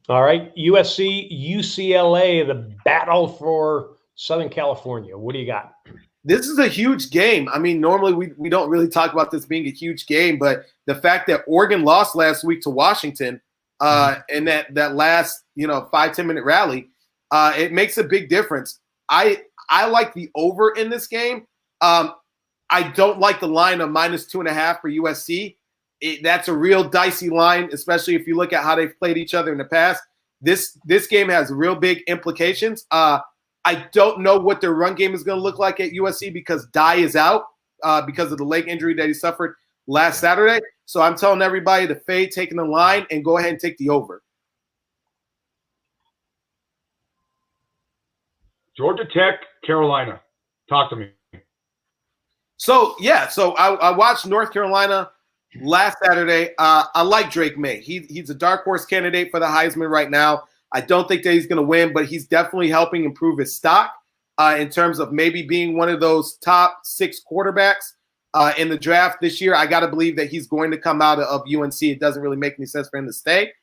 All right, USC, UCLA, the battle for Southern California. What do you got? This is a huge game. I mean, normally we don't really talk about this being a huge game, but the fact that Oregon lost last week to Washington in that last 5-10 minute rally, it makes a big difference. I like the over in this game. I don't like the line of -2.5 for USC. That's a real dicey line, especially if you look at how they've played each other in the past. This game has real big implications. I don't know what their run game is going to look like at USC because Dye is out because of the leg injury that he suffered last Saturday. So I'm telling everybody to fade taking the line and go ahead and take the over. Georgia Tech, Carolina. Talk to me. So I watched North Carolina last Saturday. I like Drake May. He's a dark horse candidate for the Heisman right now. I don't think that he's going to win, but he's definitely helping improve his stock in terms of maybe being one of those top 6 quarterbacks in the draft this year. I got to believe that he's going to come out of UNC. It doesn't really make any sense for him to stay.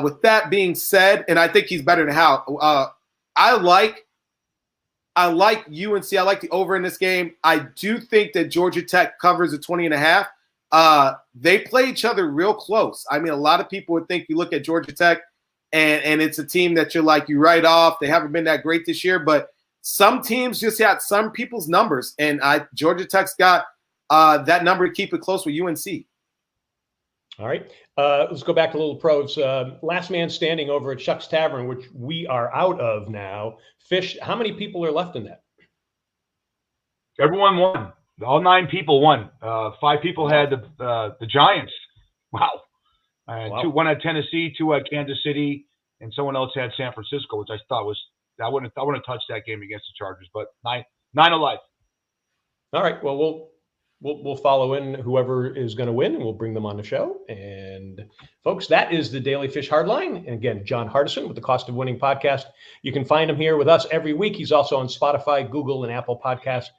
With that being said, and I think he's better than Hal. I like UNC. I like the over in this game. I do think that Georgia Tech covers a 20.5. They play each other real close. I mean, a lot of people would think you look at Georgia Tech and it's a team that you write off. They haven't been that great this year, but some teams just got some people's numbers, and Georgia Tech's got that number to keep it close with UNC. All right. Let's go back to Little Pros. Last man standing over at Chuck's Tavern, which we are out of now. Fish, how many people are left in that? Everyone won. All 9 people won. 5 people had the Giants. Wow. Wow. 1 had Tennessee, 2 had Kansas City, and someone else had San Francisco, which I thought was I wouldn't have touched that game against the Chargers, but 9 alive. All right. Well, we'll follow in whoever is going to win, and we'll bring them on the show. And folks, that is the Daly Fish Hardline. And again, John Hardison with the Cost of Winning podcast. You can find him here with us every week. He's also on Spotify, Google, and Apple Podcasts.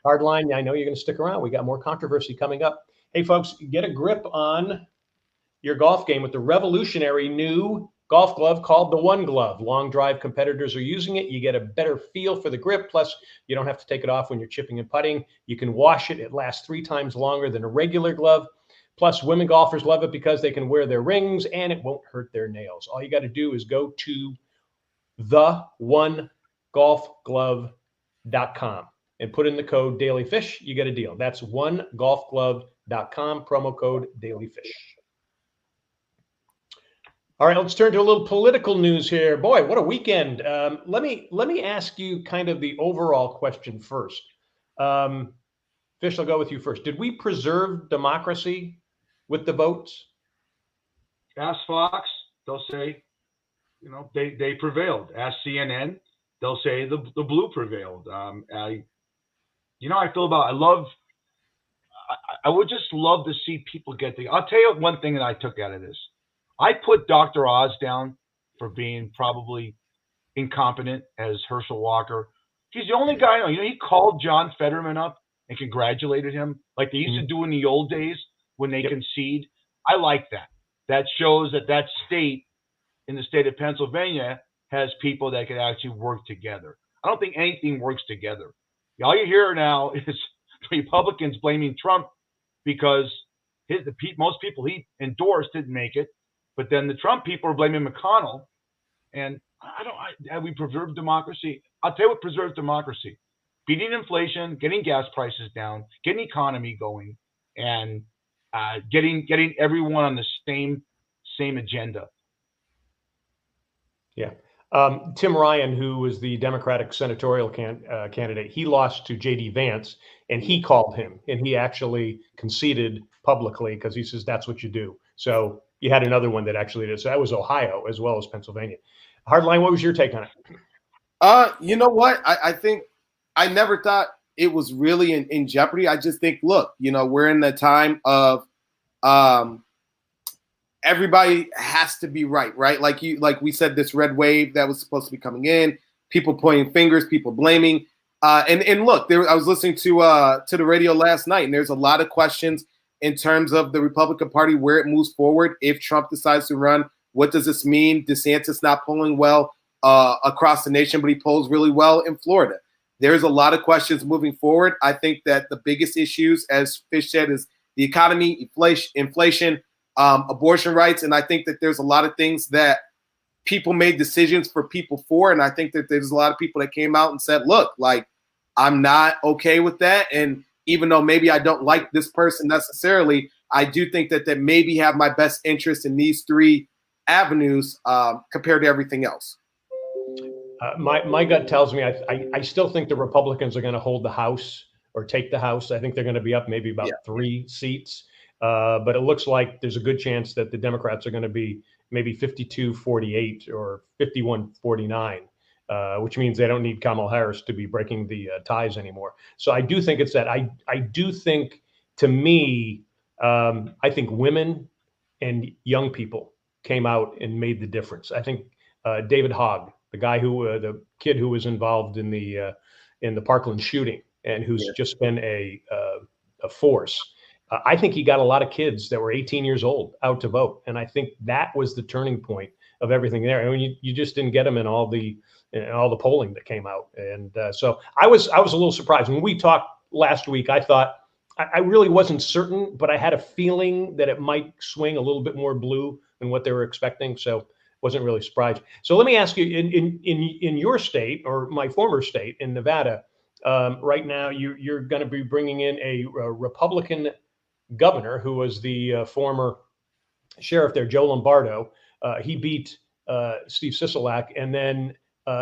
Hardline, I know you're going to stick around. We got more controversy coming up. Hey, folks, get a grip on your golf game with the revolutionary new golf glove called the One Glove. Long drive competitors are using it. You get a better feel for the grip. Plus, you don't have to take it off when you're chipping and putting. You can wash it. It lasts 3 times longer than a regular glove. Plus, women golfers love it because they can wear their rings and it won't hurt their nails. All you got to do is go to theonegolfglove.com and put in the code DailyFish. You get a deal. That's onegolfglove.com, promo code DailyFish. All right, let's turn to a little political news here. Boy, what a weekend. Let me ask you kind of the overall question first. Fish, I'll go with you first. Did we preserve democracy with the votes? Ask Fox, they'll say, they prevailed. Ask CNN, they'll say the blue prevailed. I would just love to see people get I'll tell you one thing that I took out of this. I put Dr. Oz down for being probably incompetent as Herschel Walker. He's the only guy I know. He called John Fetterman up and congratulated him like they used to do in the old days when they concede. I like that. That shows that state, in the state of Pennsylvania, has people that can actually work together. I don't think anything works together. All you hear now is Republicans blaming Trump because most people he endorsed didn't make it. But then the Trump people are blaming McConnell, and have we preserved democracy? I'll tell you what preserves democracy: beating inflation, getting gas prices down, getting the economy going, and getting everyone on the same agenda. Yeah. Tim Ryan, who was the Democratic senatorial candidate, he lost to J.D. Vance, and he called him, and he actually conceded publicly because he says that's what you do. So you had another one that actually did. So that was Ohio as well as Pennsylvania. Hardline, what was your take on it? You know what? I think I never thought it was really in jeopardy. I just think, look, we're in the time of everybody has to be right? Like we said, this red wave that was supposed to be coming in, people pointing fingers, people blaming. And look, I was listening to the radio last night, and there's a lot of questions in terms of the Republican Party, where it moves forward. If Trump decides to run, what does this mean? DeSantis not polling well across the nation, but he polls really well in Florida. There's a lot of questions moving forward. I think that the biggest issues, as Fish said, is the economy, inflation, abortion rights. And I think that there's a lot of things that people made decisions for people for. And I think that there's a lot of people that came out and said, look, I'm not okay with that. And even though maybe I don't like this person necessarily, I do think that they maybe have my best interest in these 3 avenues compared to everything else. My gut tells me I still think the Republicans are going to hold the House or take the House. I think they're going to be up maybe about 3 seats. But it looks like there's a good chance that the Democrats are going to be maybe 52-48 or 51-49. which means they don't need Kamala Harris to be breaking the ties anymore. So I do think it's that. I do think, to me, I think women and young people came out and made the difference. I think David Hogg, the kid who was involved in the Parkland shooting and who's just been a force. I think he got a lot of kids that were 18 years old out to vote, and I think that was the turning point of everything there. I mean, you just didn't get them in all the polling that came out, and so I was a little surprised when we talked last week. I thought I really wasn't certain, but I had a feeling that it might swing a little bit more blue than what they were expecting. So wasn't really surprised. So let me ask you, in your state, or my former state in Nevada, right now you're going to be bringing in a Republican governor who was the former sheriff there, Joe Lombardo. He beat Steve Sisolak, and then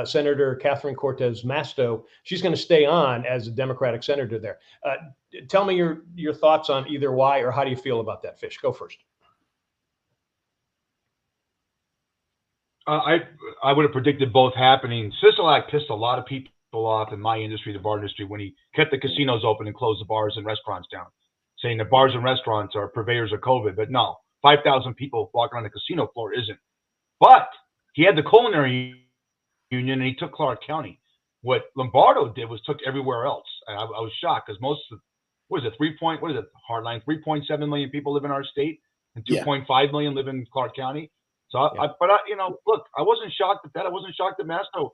Senator Catherine Cortez Masto. She's going to stay on as a Democratic senator there. Tell me your thoughts on either why or how do you feel about that, Fish? Go first. I would have predicted both happening. Sisolak pissed a lot of people off in my industry, the bar industry, when he kept the casinos open and closed the bars and restaurants down, saying the bars and restaurants are purveyors of COVID. But no, 5,000 people walking on the casino floor isn't. But he had the culinary union and he took Clark County. What Lombardo did was took everywhere else. I was shocked because most of, hardline, 3.7 million people live in our state and 2.5 million live in Clark County. So, look, I wasn't shocked at that. I wasn't shocked at Masto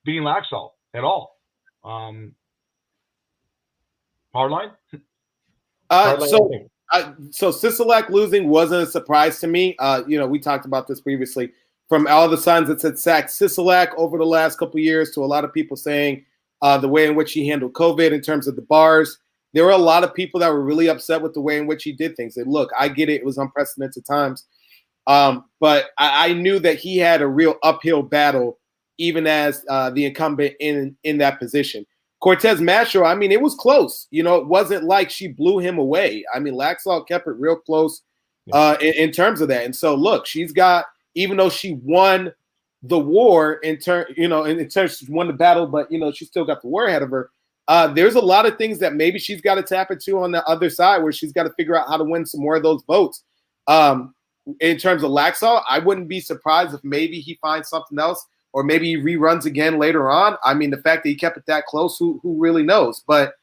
beating Laxalt at all. Hardline? So Sisolak losing wasn't a surprise to me. We talked about this previously. From all the signs that said sacked Sisolak over the last couple of years to a lot of people saying the way in which he handled COVID in terms of the bars, there were a lot of people that were really upset with the way in which he did things. And look, I get it. It was unprecedented times. But I knew that he had a real uphill battle, even as the incumbent in that position. Cortez Masto, I mean, it was close. It wasn't like she blew him away. I mean, Laxalt kept it real close in terms of that. And so, look, she's got, even though she won the war in terms she won the battle, but, she still got the war ahead of her. There's a lot of things that maybe she's got to tap into on the other side where she's got to figure out how to win some more of those votes. In terms of Laxalt, I wouldn't be surprised if maybe he finds something else or maybe he reruns again later on. I mean, the fact that he kept it that close, who really knows? But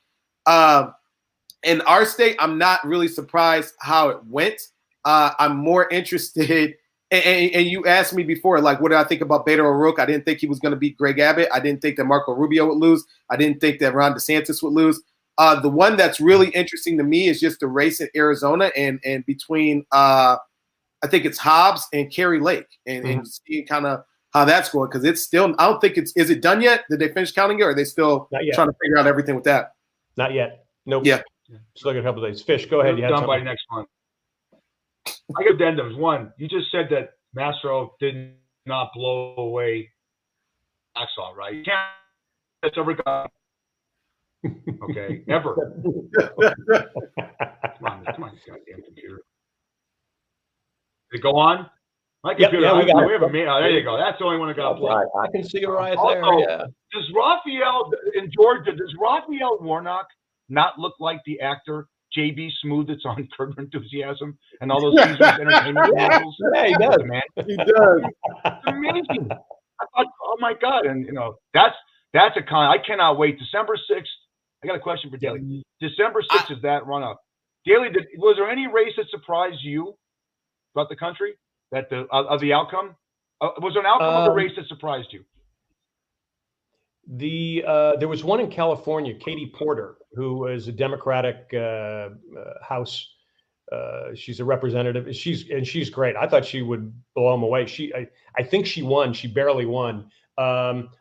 in our state, I'm not really surprised how it went. I'm more interested, and you asked me before, like, what did I think about Beto O'Rourke? I didn't think he was going to beat Greg Abbott. I didn't think that Marco Rubio would lose. I didn't think that Ron DeSantis would lose. The one that's really interesting to me is just the race in Arizona and between I think it's Hobbs and Kerry Lake, and seeing kind of how that's going, because it's still, I don't think is it done yet? Did they finish counting it, or are they still trying to figure out everything with that? Not yet. Nope. Yeah. Still got a couple of days. Fish, go ahead. You had done something. by next month. I got addendums. One, you just said that Masto did not blow away Laxalt, right? You can't. That's ever gone. Okay, ever. Come on, goddamn computer. Did it go on? My computer. Yeah, we have a minute. There you go. That's the only one that got blown. I can see you right there. Yeah. Does Raphael in Georgia? Does Raphael Warnock not look like the actor J.B. Smoove that's on Curb Your Enthusiasm and all those Caesars Entertainment commercials? Yeah, he does, man. He does. It's amazing. I thought, oh my God, and that's a con. I cannot wait. December 6th. I got a question for Daly. December 6th is that run up. Daly, was there any race that surprised you throughout the country that of the outcome? Was there an outcome of the race that surprised you? There was one in California, Katie Porter, who is a Democratic House. She's a representative. She's great. I thought she would blow them away. I think she won. She barely won.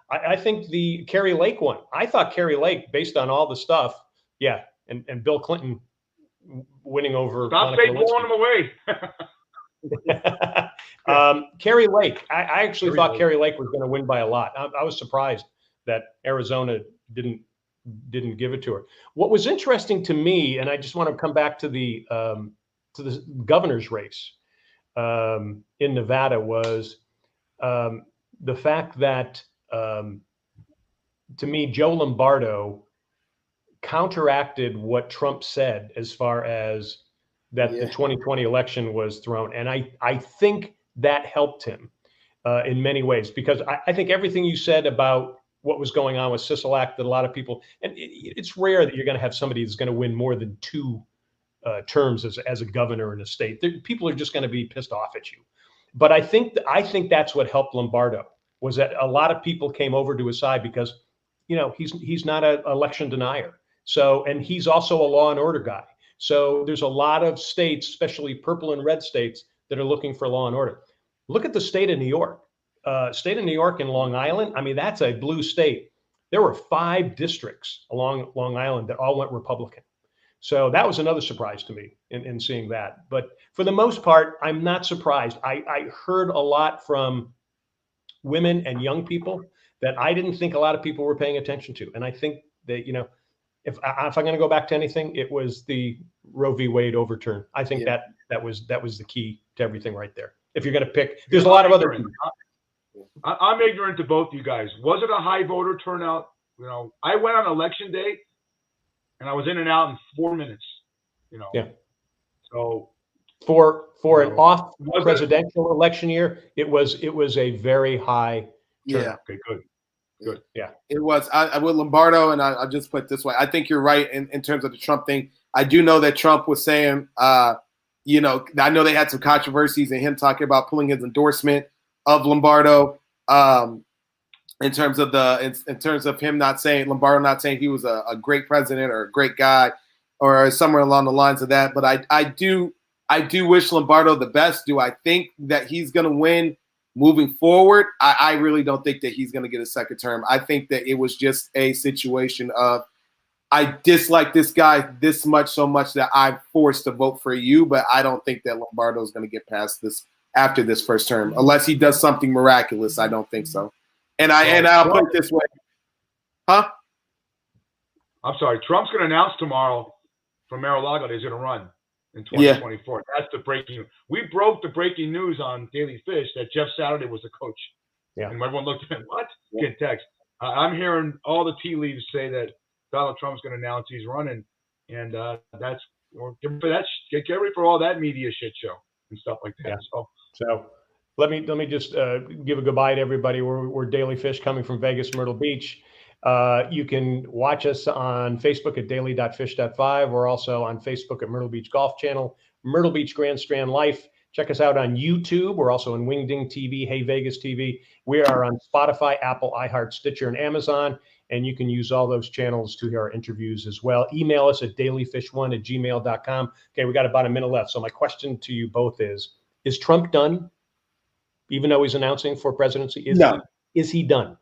I think the Kerry Lake one. I thought Kerry Lake, based on all the stuff, and Bill Clinton winning over. Stop saying blowing them away. Kerry Lake. I actually thought Kerry Lake was going to win by a lot. I was surprised that Arizona didn't give it to her. What was interesting to me, and I just want to come back to the governor's race in Nevada, was the fact that, to me, Joe Lombardo counteracted what Trump said as far as that the 2020 election was thrown. And I think that helped him in many ways, because I think everything you said about what was going on with Sisolak, that a lot of people, and it's rare that you're going to have somebody that's going to win more than 2 terms as a governor in a state. People are just going to be pissed off at you. But I think that's what helped Lombardo, was that a lot of people came over to his side because, he's not an election denier. So, and he's also a law and order guy. So there's a lot of states, especially purple and red states, that are looking for law and order. Look at the state of New York. State of New York and Long Island. I mean, that's a blue state. There were 5 districts along Long Island that all went Republican. So that was another surprise to me in seeing that. But for the most part, I'm not surprised. I heard a lot from women and young people that I didn't think a lot of people were paying attention to. And I think that, if I'm going to go back to anything, it was the Roe v. Wade overturn. I think that was the key to everything right there. If you're going to pick, there's a lot of other. I'm ignorant to both you guys. Was it a high voter turnout? I went on election day, and I was in and out in 4 minutes. Yeah. So for an off presidential election year, it was a very high turnout. Yeah. Okay. Good. Yeah. It was. I with Lombardo, and I'll just put it this way. I think you're right in terms of the Trump thing. I do know that Trump was saying, I know they had some controversies and him talking about pulling his endorsement of Lombardo, in terms of him not saying, Lombardo not saying he was a great president or a great guy or somewhere along the lines of that. But I do wish Lombardo the best. Do I think that he's going to win moving forward? I really don't think that he's going to get a second term. I think that it was just a situation of, I dislike this guy this much, so much that I'm forced to vote for you, but I don't think that Lombardo is going to get past this after this first term, unless he does something miraculous. I don't think so. And I'll put it this way. Huh? I'm sorry. Trump's going to announce tomorrow from Mar-a-Lago that he's going to run in 2024. Yeah. That's the breaking. We broke the breaking news on Daly Fish that Jeff Saturday was the coach. Yeah. And everyone looked at him, what? Get text. I'm hearing all the tea leaves say that Donald Trump's going to announce he's running. And get ready for all that media shit show and stuff like that. Yeah. So let me just give a goodbye to everybody. We're Daly Fish coming from Vegas, Myrtle Beach. You can watch us on Facebook at daily.fish.5. We're also on Facebook at Myrtle Beach Golf Channel, Myrtle Beach Grand Strand Life. Check us out on YouTube. We're also on Wingding TV, Hey Vegas TV. We are on Spotify, Apple, iHeart, Stitcher, and Amazon. And you can use all those channels to hear our interviews as well. Email us at dailyfish1@gmail.com. Okay, we got about a minute left. So my question to you both is Trump done? Even though he's announcing for presidency? Is he done?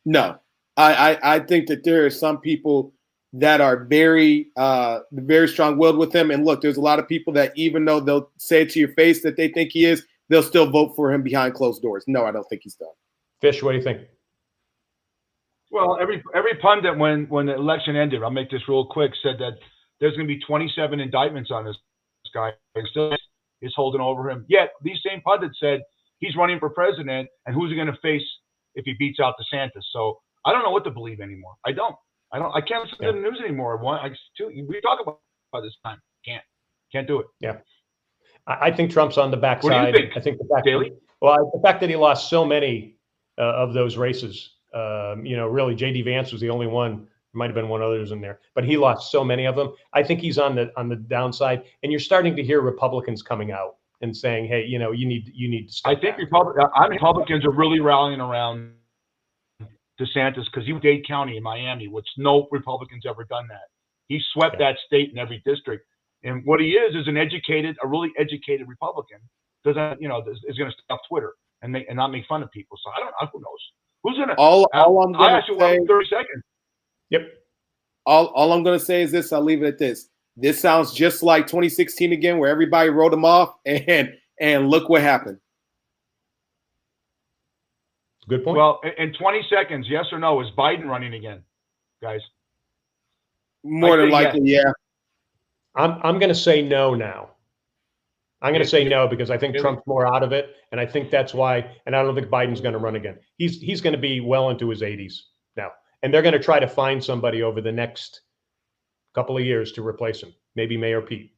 No. I think that there are some people that are very, very strong-willed with him. And look, there's a lot of people that even though they'll say it to your face that they think he is, they'll still vote for him behind closed doors. No, I don't think he's done. Fish, what do you think? Well, every pundit when the election ended, I'll make this real quick, said that there's going to be 27 indictments on this guy. And still is holding over him. Yet these same pundits said he's running for president, and who's he going to face if he beats out DeSantis? So I don't know what to believe anymore. I can't listen to the news anymore. We talk about this time. Can't do it. Yeah. I think Trump's on the backside. What do you think? I think the fact that he lost so many of those races, really J.D. Vance was the only one. There might have been one others in there, but he lost so many of them. I think he's on the downside, and you're starting to hear Republicans coming out and saying, "Hey, you need to step back." Republicans are really rallying around DeSantis because he was Dade County in Miami, which no Republicans ever done that. He swept that state in every district, and what he is a really educated Republican. Is going to stay off Twitter and not make fun of people. So I don't know. Who knows? Who's going to? All I'm going to say. 30 seconds. Yep. All I'm going to say is this. I'll leave it at this. This sounds just like 2016 again, where everybody wrote him off, and look what happened. Good point. Well, in 20 seconds, yes or no, is Biden running again, guys? More than likely, yeah. I'm going to say no now. I'm going to say no because I think Trump's more out of it, and I think that's why. And I don't think Biden's going to run again. He's going to be well into his 80s now, and they're going to try to find somebody over the next couple of years to replace him. Maybe Mayor Pete.